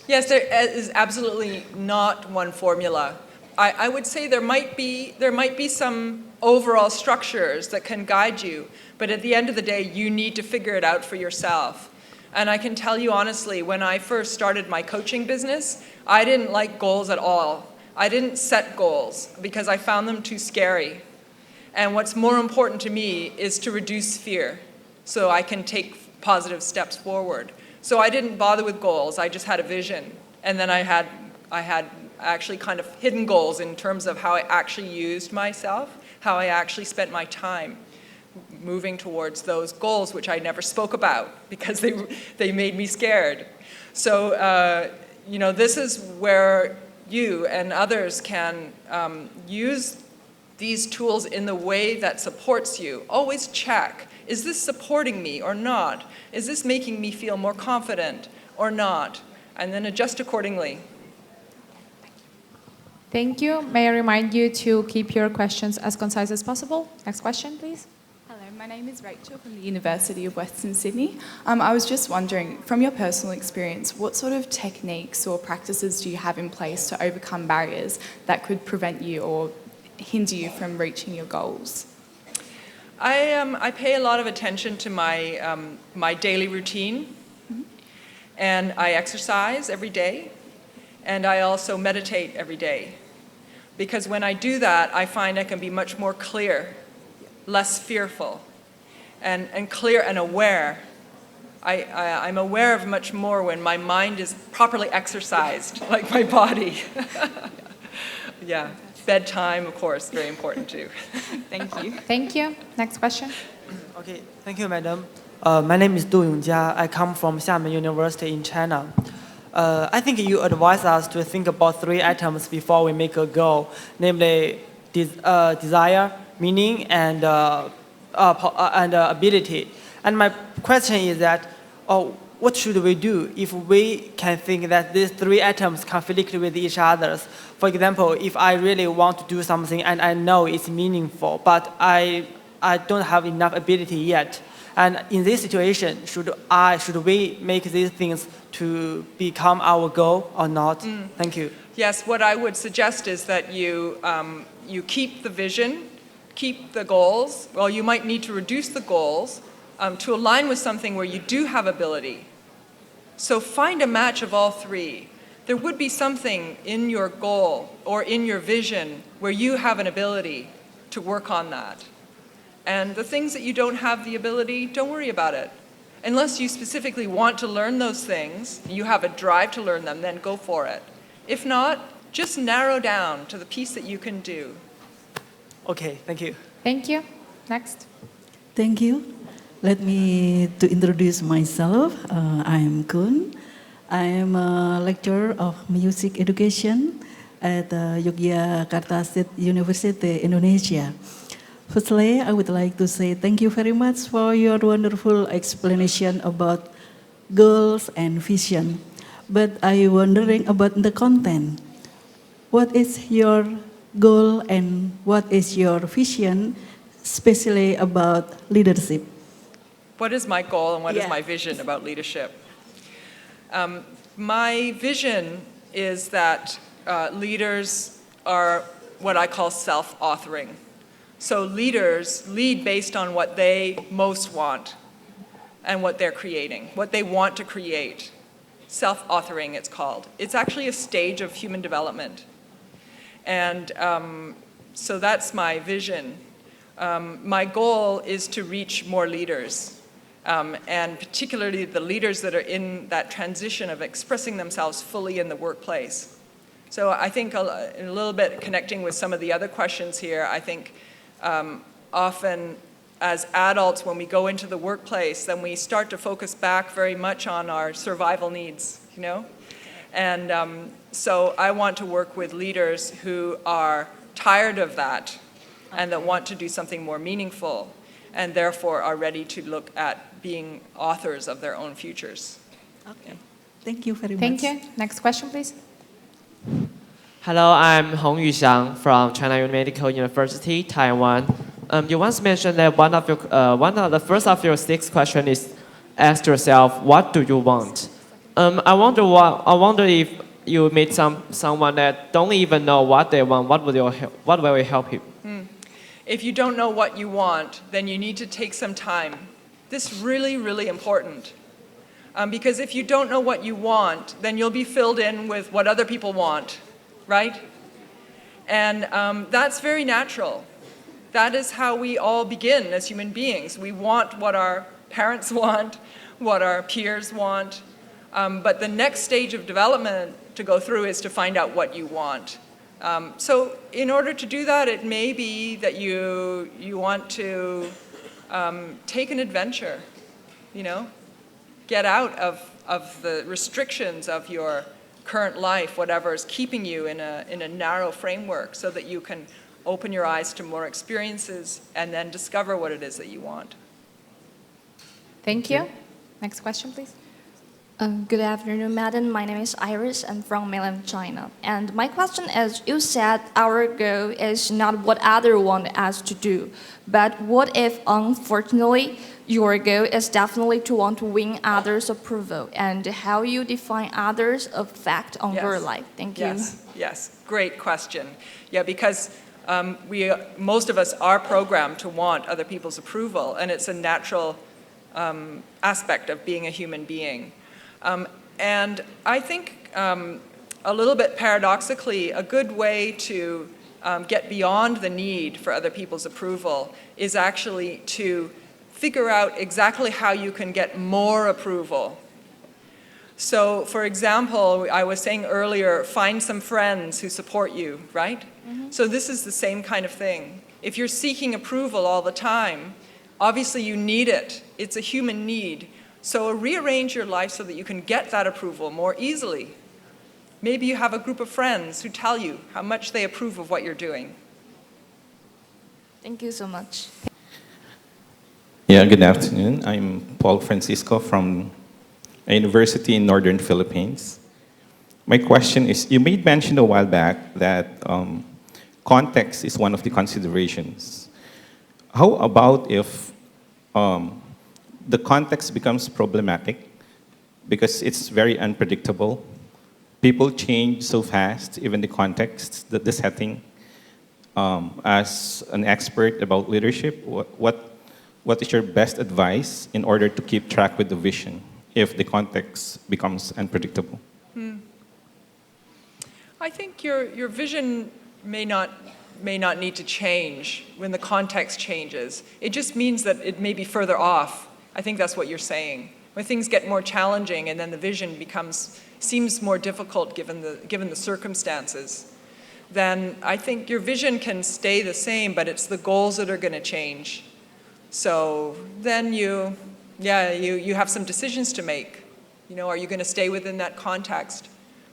Yes, there is absolutely not one formula. I would say there might be some overall structures that can guide you, but at the end of the day, you need to figure it out for yourself. And I can tell you honestly, when I first started my coaching business, I didn't like goals at all. I didn't set goals because I found them too scary. And what's more important to me is to reduce fear so I can take positive steps forward. So I didn't bother with goals, I just had a vision. And then I had actually kind of hidden goals in terms of how I actually used myself, how I actually spent my time moving towards those goals, which I never spoke about because they made me scared. So, this is where you and others can use these tools in the way that supports you. Always check, is this supporting me or not? Is this making me feel more confident or not? And then adjust accordingly. Thank you. May I remind you to keep your questions as concise as possible? Next question, please. Hello, my name is Rachel from the University of Western Sydney. I was just wondering, from your personal experience, what sort of techniques or practices do you have in place to overcome barriers that could prevent you or hinder you from reaching your goals? I pay a lot of attention to my daily routine, and I exercise every day, and I also meditate every day. Because when I do that, I find I can be much more clear, less fearful, and clear and aware. I'm aware of much more when my mind is properly exercised, like my body. Yeah. Bedtime, of course, very important too. Thank you. Thank you. Next question. Okay, thank you, madam. My name is Du Yongjia. I come from Xiamen University in China. I think you advise us to think about 3 items before we make a goal, namely desire, meaning, and ability. And my question is that, what should we do if we can think that these 3 items conflict with each other? For example, if I really want to do something and I know it's meaningful, but I don't have enough ability yet. And in this situation, should we make these things to become our goal or not? Thank you. Yes, what I would suggest is that you keep the vision, keep the goals. Well, you might need to reduce the goals to align with something where you do have ability. So find a match of all 3. There would be something in your goal or in your vision where you have an ability to work on that. And the things that you don't have the ability, don't worry about it. Unless you specifically want to learn those things, you have a drive to learn them, then go for it. If not, just narrow down to the piece that you can do. Okay, thank you. Thank you. Next. Thank you. Let me to introduce myself. I'm Kun. I am a lecturer of music education at Yogyakarta State University, Indonesia. Firstly, I would like to say thank you very much for your wonderful explanation about goals and vision. But I'm wondering about the content. What is your goal and what is your vision, especially about leadership? What is my goal and what is my vision about leadership? My vision is that leaders are what I call self-authoring. So leaders lead based on what they most want and what they're creating, what they want to create. Self-authoring, it's called. It's actually a stage of human development. And so that's my vision. My goal is to reach more leaders, and particularly the leaders that are in that transition of expressing themselves fully in the workplace. So I think a little bit connecting with some of the other questions here, I think often as adults when we go into the workplace, then we start to focus back very much on our survival needs, And so I want to work with leaders who are tired of that and that want to do something more meaningful and therefore are ready to look at being authors of their own futures. Okay. Thank you very much. Thank you. Next question, please. Hello, I'm Hong Yuxiang from China Medical University, Taiwan. You once mentioned that one of the first of your 6 questions is ask yourself, what do you want? I wonder if you meet someone that don't even know what they want, what will help you? If you don't know what you want, then you need to take some time. This is really, really important. Because if you don't know what you want, then you'll be filled in with what other people want, right? And that's very natural. That is how we all begin as human beings. We want what our parents want, what our peers want, but the next stage of development to go through is to find out what you want. So in order to do that, it may be that you want to take an adventure, get out of the restrictions of your current life, whatever is keeping you in a narrow framework, so that you can open your eyes to more experiences and then discover what it is that you want. Thank you. Next question, please. Good afternoon, madam. My name is Iris. I'm from mainland China. And my question is, you said our goal is not what others want us to do, but what if, unfortunately, your goal is definitely to want to win others' approval, and how you define others' effect on your life? Thank you. Yes, great question. Yeah, because most of us are programmed to want other people's approval, and it's a natural aspect of being a human being. And I think a little bit paradoxically, a good way to get beyond the need for other people's approval is actually to figure out exactly how you can get more approval. So, for example, I was saying earlier, find some friends who support you, right? Mm-hmm. So this is the same kind of thing. If you're seeking approval all the time, obviously you need it. It's a human need. So rearrange your life so that you can get that approval more easily. Maybe you have a group of friends who tell you how much they approve of what you're doing. Thank you so much. Yeah, good afternoon. I'm Paul Francisco from a university in northern Philippines. My question is, you made mention a while back that context is one of the considerations. How about if the context becomes problematic because it's very unpredictable? People change so fast, even the context, the setting. As an expert about leadership, what is your best advice in order to keep track with the vision if the context becomes unpredictable? I think your vision may not need to change when the context changes. It just means that it may be further off. I think that's what you're saying. When things get more challenging and then the vision seems more difficult given the circumstances, then I think your vision can stay the same, but it's the goals that are going to change. So then you have some decisions to make. Are you going to stay within that context?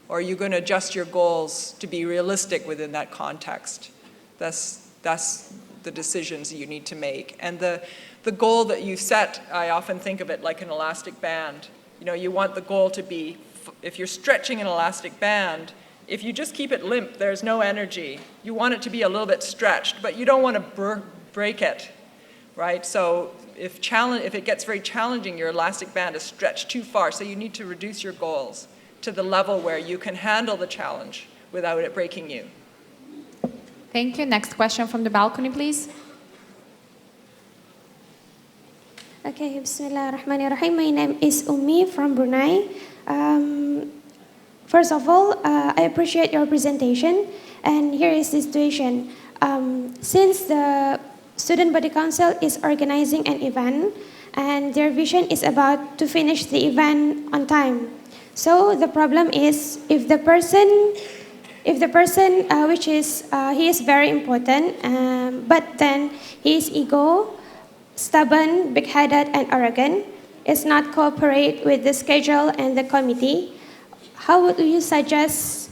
Or are you going to adjust your goals to be realistic within that context? That's the decisions you need to make. And the goal that you set, I often think of it like an elastic band. You want the goal to be, if you're stretching an elastic band, if you just keep it limp, there's no energy. You want it to be a little bit stretched, but you don't want to break it. Right? So if it gets very challenging, your elastic band is stretched too far, so you need to reduce your goals to the level where you can handle the challenge without it breaking you. Thank you. Next question from the balcony, please. Okay, Bismillahirrahmanirrahim. My name is Umi from Brunei. First of all, I appreciate your presentation, and here is the situation. Since the Student Body Council is organizing an event, and their vision is about to finish the event on time. So the problem is, if the person which is he is very important, but then he is ego, stubborn, big-headed, and arrogant, is not cooperate with the schedule and the committee. How would you suggest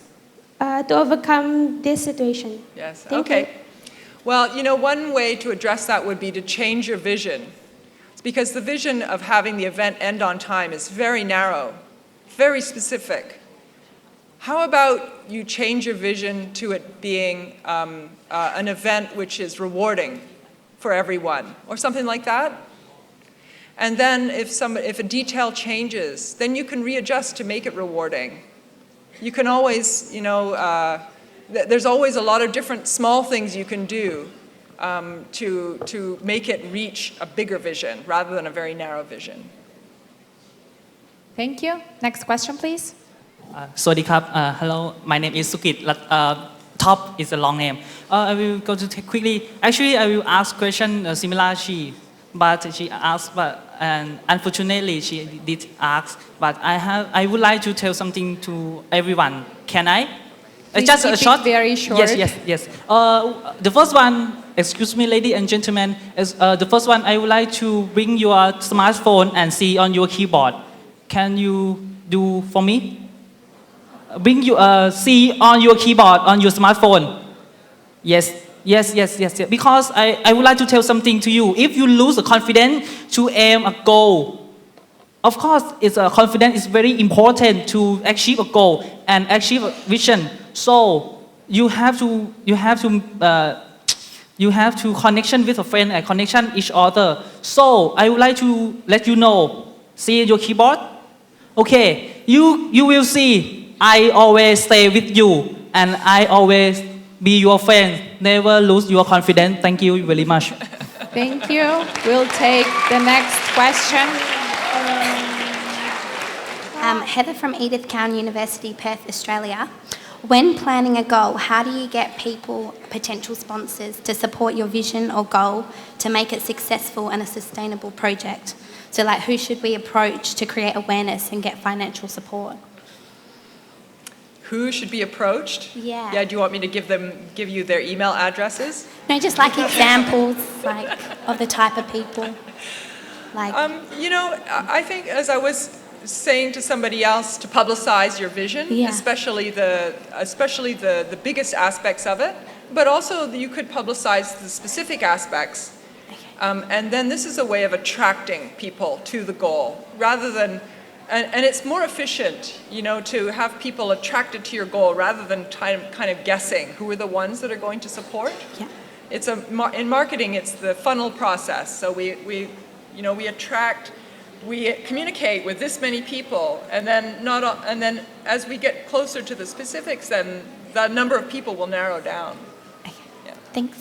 to overcome this situation? Yes. Thank okay. you. Well, one way to address that would be to change your vision. It's because the vision of having the event end on time is very narrow, very specific. How about you change your vision to it being an event which is rewarding for everyone, or something like that? And then if a detail changes, then you can readjust to make it rewarding. You can always, there's always a lot of different small things you can do to make it reach a bigger vision rather than a very narrow vision. Thank you. Next question, please. สวัสดีครับ Hello my name is Sukit top is a long name. I will go to quickly. Actually, I will ask question similar but she asked, and unfortunately she did ask. But I would like to tell something to everyone. Can I? Please Just a keep it short. very short. Yes. The first one, excuse me, ladies and gentlemen, is the first one. I would like to bring your smartphone and see on your keyboard. Can you do for me? Bring you see on your keyboard on your smartphone. Yes. Because I would like to tell something to you. If you lose the confidence to aim a goal, of course, confidence is very important to achieve a goal and achieve a vision. So you have to connection with a friend and connection each other. So I would like to let you know. See your keyboard. Okay, you will see. I always stay with you, and I always be your friend. Never lose your confidence. Thank you very much. Thank you. We'll take the next question. Heather from Edith Cowan University, Perth, Australia. When planning a goal, how do you get people, potential sponsors, to support your vision or goal to make it successful and a sustainable project? So like, who should we approach to create awareness and get financial support? Who should be approached? Yeah. Yeah, do you want me to give you their email addresses? No, just like examples, like, of the type of people. Like, I think, as I was saying to somebody else, to publicize your vision, especially the biggest aspects of it, but also you could publicize the specific aspects. And then this is a way of attracting people to the goal, rather than, and it's more efficient, to have people attracted to your goal rather than kind of guessing who are the ones that are going to support. Yeah. It's in marketing, it's the funnel process. So we attract. We communicate with this many people, and then as we get closer to the specifics, then the number of people will narrow down. Yeah. Thanks.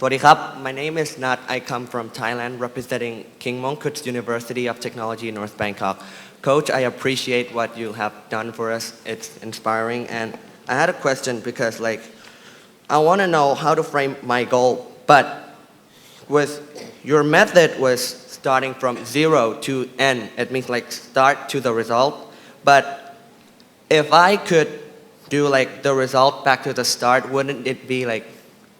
My name is Nat. I come from Thailand, representing King Mongkut University of Technology in North Bangkok. Coach, I appreciate what you have done for us. It's inspiring, and I had a question because, I want to know how to frame my goal, but with your method was starting from 0 to n. It means start to the result. But if I could do the result back to the start, wouldn't it be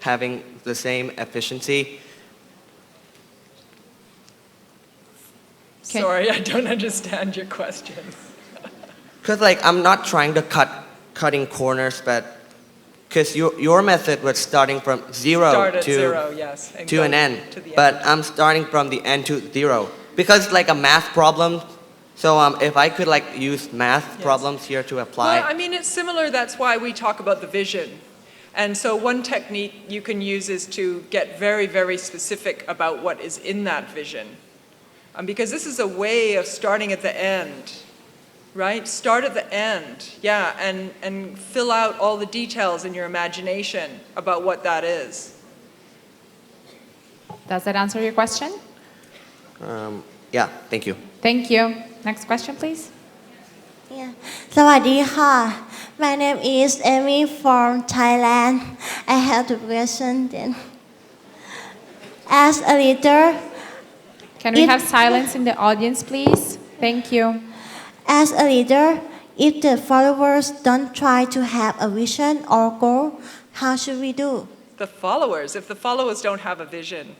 having the same efficiency? Sorry, I don't understand your question. Because I'm not trying to cutting corners, but because your method was starting from 0 to an n, but I'm starting from the n to 0 because it's a math problem. So if I could use math problems here to apply. Well, it's similar. That's why we talk about the vision. And so one technique you can use is to get very, very specific about what is in that vision. Because this is a way of starting at the end. Right? Start at the end, and fill out all the details in your imagination about what that is. Does that answer your question? Yeah, thank you. Thank you. Next question, please. Yeah. สวัสดีค่ะ My name is Amy from Thailand. I have a question then. As a leader, can we have silence in the audience, please? Thank you. As a leader, if the followers don't try to have a vision or goal, how should we do? The followers, if the followers don't have a vision.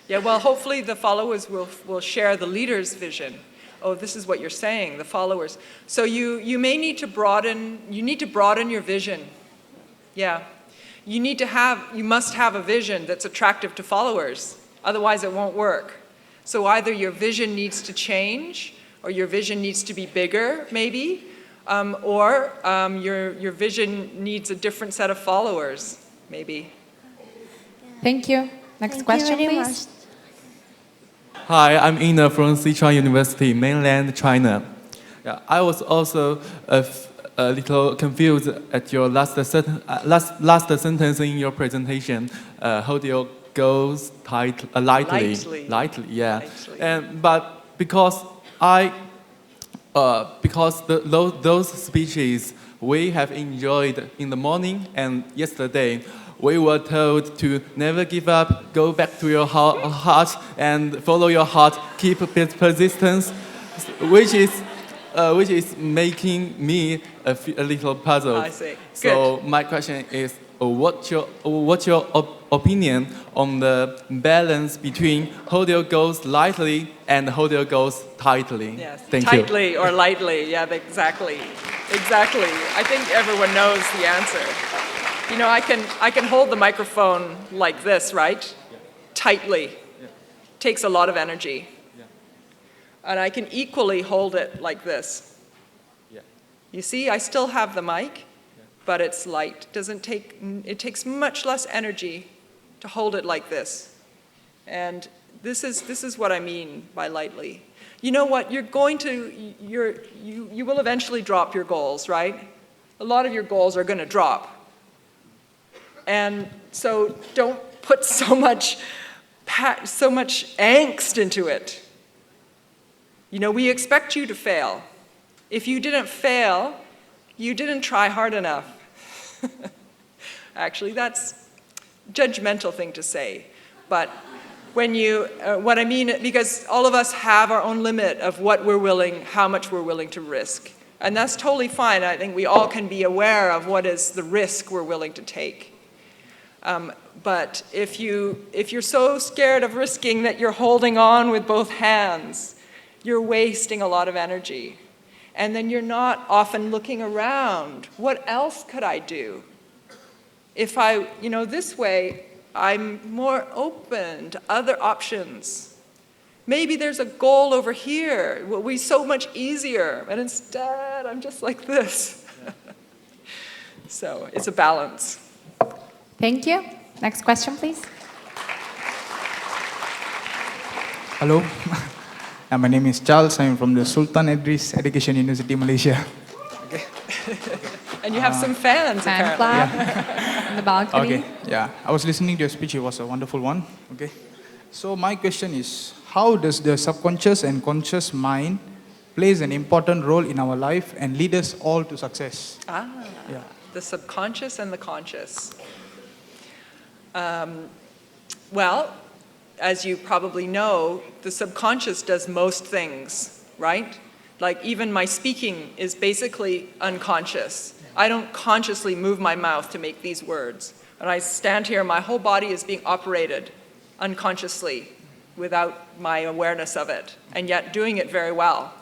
Yeah, well, hopefully the followers will share the leader's vision. Oh, this is what you're saying, the followers. So you may need to broaden your vision. Yeah. You must have a vision that's attractive to followers. Otherwise it won't work. So either your vision needs to change, or your vision needs to be bigger, maybe, or your vision needs a different set of followers, maybe. Thank you. Next question, please. Hi, I'm Ina from Sichuan University, mainland China. Yeah, I was also a little confused at your last sentence in your presentation. Hold your goals lightly. Yeah. But because those speeches we have enjoyed in the morning and yesterday. We were told to never give up, go back to your heart and follow your heart, keep persistence, which is making me a little puzzled. I see. So my question is, what's your opinion on the balance between hold your goals lightly and hold your goals tightly? Yes, Thank tightly you. or lightly. Yeah, exactly. Exactly. I think everyone knows the answer. You know, I can hold the microphone like this, right? Yeah. Tightly. Yeah. Takes a lot of energy. Yeah. And I can equally hold it like this. Yeah. You see, I still have the mic, but it's light. It takes much less energy to hold it like this. And this is what I mean by lightly. You know what? You will eventually drop your goals, right? A lot of your goals are going to drop. And so don't put so much angst into it. You know, we expect you to fail. If you didn't fail, you didn't try hard enough. Actually, that's a judgmental thing to say. But when what I mean, because all of us have our own limit of how much we're willing to risk. And that's totally fine. I think we all can be aware of what is the risk we're willing to take. But if you're so scared of risking that you're holding on with both hands, you're wasting a lot of energy. And then you're not often looking around. What else could I do? If this way, I'm more open to other options. Maybe there's a goal over here. It will be so much easier. And instead, I'm just like this. So it's a balance. Thank you. Next question, please. Hello. My name is Charles. I'm from the Sultan Idris Education University, Malaysia. Okay. And you have some fans, Fan apparently. club on the balcony. Okay, yeah. I was listening to your speech. It was a wonderful one. Okay. So my question is, how does the subconscious and conscious mind plays an important role in our life and lead us all to success? Yeah. The subconscious and the conscious. Well, as you probably know, the subconscious does most things, right? Like even my speaking is basically unconscious. I don't consciously move my mouth to make these words. When I stand here, my whole body is being operated unconsciously without my awareness of it, and yet doing it very well.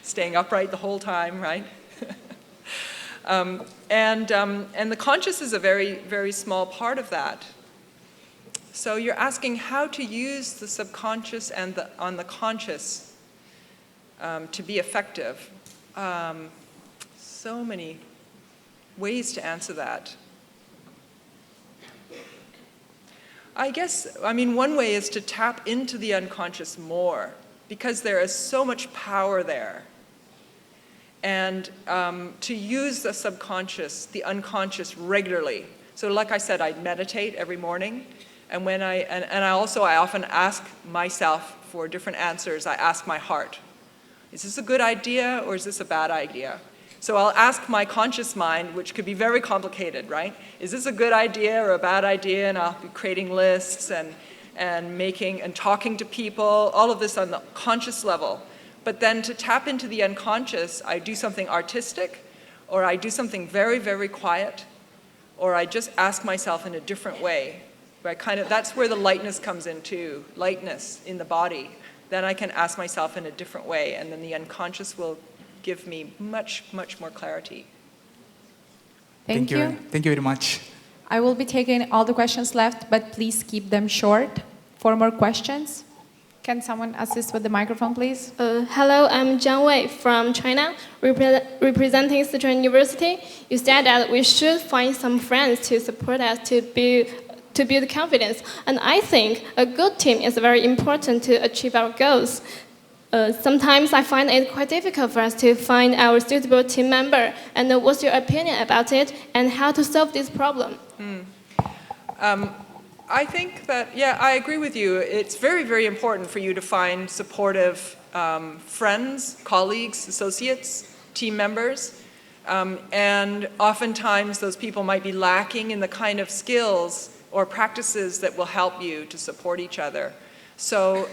Staying upright the whole time, right? And the conscious is a very, very small part of that. So you're asking how to use the subconscious and the conscious to be effective. So many ways to answer that. One way is to tap into the unconscious more, because there is so much power there. And to use the subconscious, the unconscious regularly. So like I said, I meditate every morning. And I often ask myself for different answers. I ask my heart, is this a good idea or is this a bad idea? So I'll ask my conscious mind, which could be very complicated, right? Is this a good idea or a bad idea? And I'll be creating lists and talking to people, all of this on the conscious level. But then to tap into the unconscious, I do something artistic, or I do something very, very quiet, or I just ask myself in a different way. That's where the lightness comes in too, lightness in the body. Then I can ask myself in a different way, and then the unconscious will give me much, much more clarity. Thank you. Thank you very much. I will be taking all the questions left, but please keep them short. 4 more questions. Can someone assist with the microphone, please? Hello, I'm Zhang Wei from China, representing Sichuan University. You said that we should find some friends to support us to build confidence. And I think a good team is very important to achieve our goals. Sometimes I find it quite difficult for us to find our suitable team member. And what's your opinion about it and how to solve this problem? I think that, I agree with you. It's very, very important for you to find supportive friends, colleagues, associates, team members. And oftentimes those people might be lacking in the kind of skills or practices that will help you to support each other. So,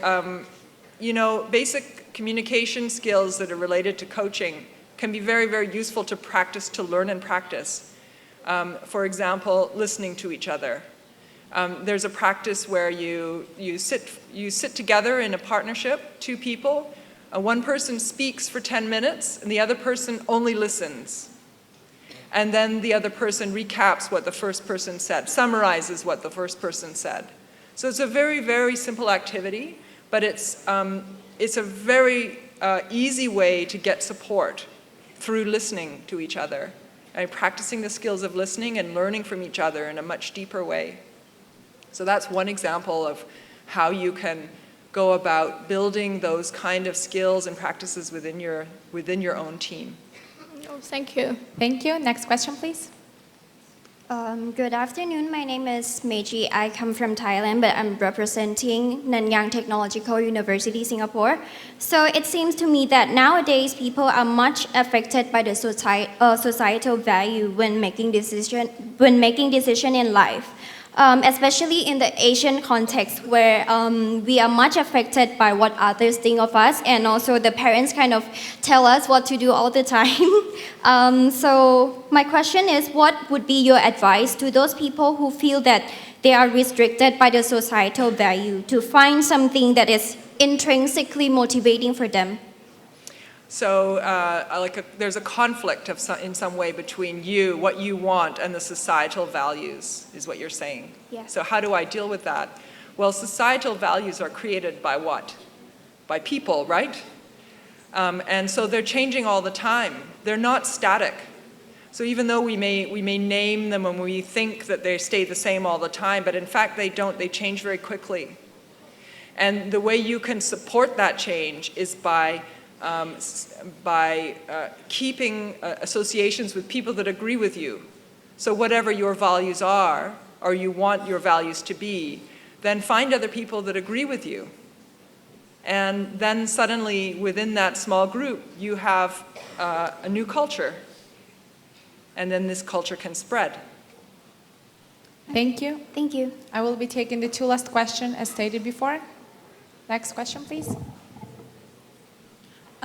basic communication skills that are related to coaching can be very, very useful to practice, to learn and practice. For example, listening to each other. There's a practice where you sit together in a partnership, two people. One person speaks for 10 minutes and the other person only listens. And then the other person recaps what the first person said, summarizes what the first person said. So it's a very, very simple activity, but it's a very easy way to get support through listening to each other and practicing the skills of listening and learning from each other in a much deeper way. So that's one example of how you can go about building those kind of skills and practices within your own team. Oh, thank you. Thank you. Next question, please. Good afternoon. My name is Meiji. I come from Thailand, but I'm representing Nanyang Technological University, Singapore. So it seems to me that nowadays people are much affected by the societal value when making decision in life. Especially in the Asian context where we are much affected by what others think of us, and also the parents kind of tell us what to do all the time. So my question is, what would be your advice to those people who feel that they are restricted by the societal value to find something that is intrinsically motivating for them? So there's a conflict in some way between you, what you want, and the societal values, is what you're saying. Yeah. So how do I deal with that? Well, societal values are created by what? By people, right? And so they're changing all the time. They're not static. So even though we may name them and we think that they stay the same all the time, but in fact they don't. They change very quickly. And the way you can support that change is by keeping associations with people that agree with you. So whatever your values are, or you want your values to be, then find other people that agree with you. And then suddenly, within that small group, you have a new culture. And then this culture can spread. Thank you. Thank you. I will be taking the two last questions as stated before. Next question, please.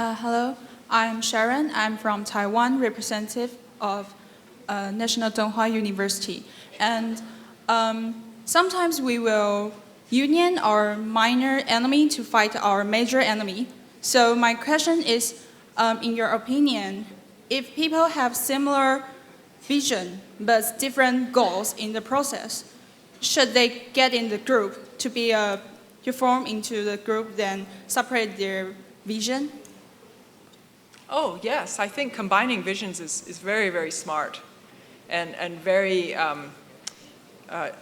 Hello, I'm Sharon. I'm from Taiwan, representative of National Donghua University. And sometimes we will union our minor enemy to fight our major enemy. So my question is, in your opinion, if people have similar vision but different goals in the process, should they get in the group to form into the group, then separate their vision? Oh, yes. I think combining visions is very, very smart and very,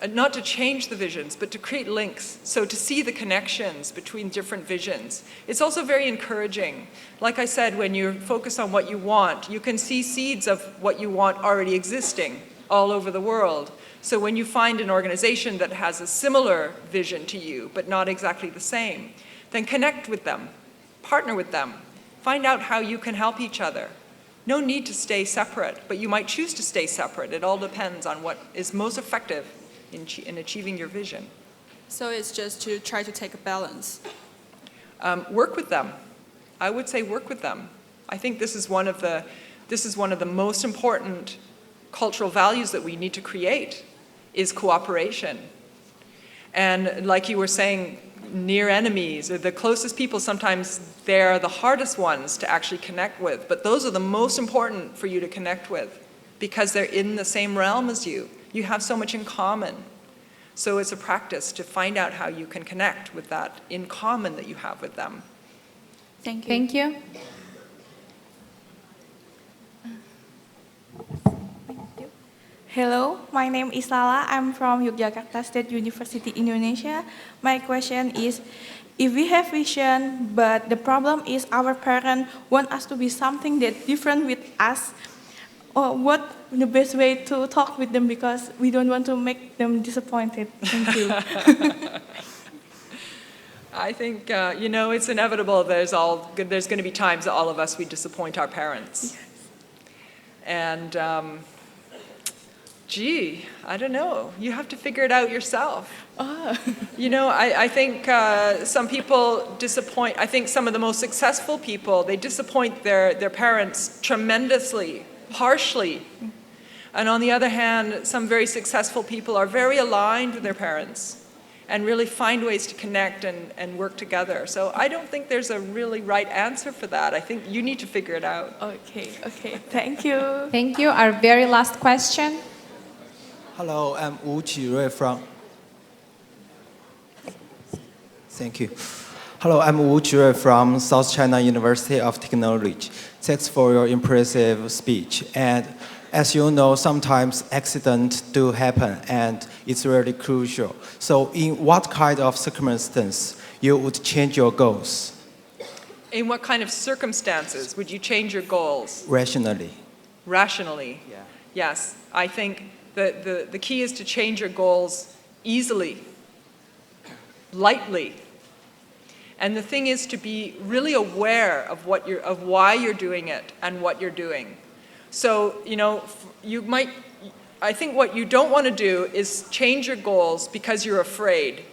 not to change the visions, but to create links. So to see the connections between different visions. It's also very encouraging. Like I said, when you focus on what you want, you can see seeds of what you want already existing all over the world. So when you find an organization that has a similar vision to you, but not exactly the same, then connect with them, partner with them. Find out how you can help each other. No need to stay separate, but you might choose to stay separate. It all depends on what is most effective in achieving your vision. So it's just to try to take a balance. Work with them. I would say work with them. I think this is one of the most important cultural values that we need to create, is cooperation. And like you were saying, near enemies, or the closest people, sometimes they're the hardest ones to actually connect with, but those are the most important for you to connect with because they're in the same realm as you. You have so much in common. So it's a practice to find out how you can connect with that in common that you have with them. Thank you. Thank you. Hello, my name is Lala. I'm from Yogyakarta State University, Indonesia. My question is, if we have vision, but the problem is our parents want us to be something that's different with us, or what the best way to talk with them because we don't want to make them disappointed? Thank you. I think, it's inevitable. There's going to be times that all of us, we disappoint our parents. Yes. And gee, I don't know. You have to figure it out yourself. You know, I think some people disappoint. I think some of the most successful people, they disappoint their parents tremendously, harshly. And on the other hand, some very successful people are very aligned with their parents and really find ways to connect and work together. So I don't think there's a really right answer for that. I think you need to figure it out. Okay, thank you. Thank you. Our very last question. Hello, I'm Wu Qirui from. Thank you. Hello, I'm Wu Qirui from South China University of Technology. Thanks for your impressive speech. And as you know, sometimes accidents do happen, and it's really crucial. So, in what kind of circumstance you would change your goals? In what kind of circumstances would you change your goals? Rationally. Rationally. Yeah. Yes, I think the key is to change your goals easily, lightly. And the thing is to be really aware of why you're doing it and what you're doing. So, you know, I think what you don't want to do is change your goals because you're afraid.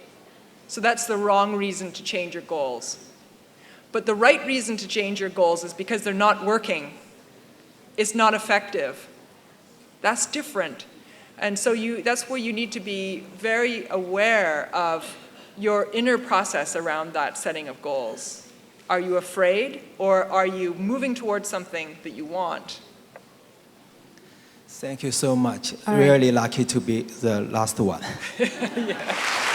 So that's the wrong reason to change your goals. But the right reason to change your goals is because they're not working. It's not effective. That's different. And so that's where you need to be very aware of your inner process around that setting of goals. Are you afraid, or are you moving towards something that you want? Thank you so much. All right. Really lucky to be the last one. Yeah.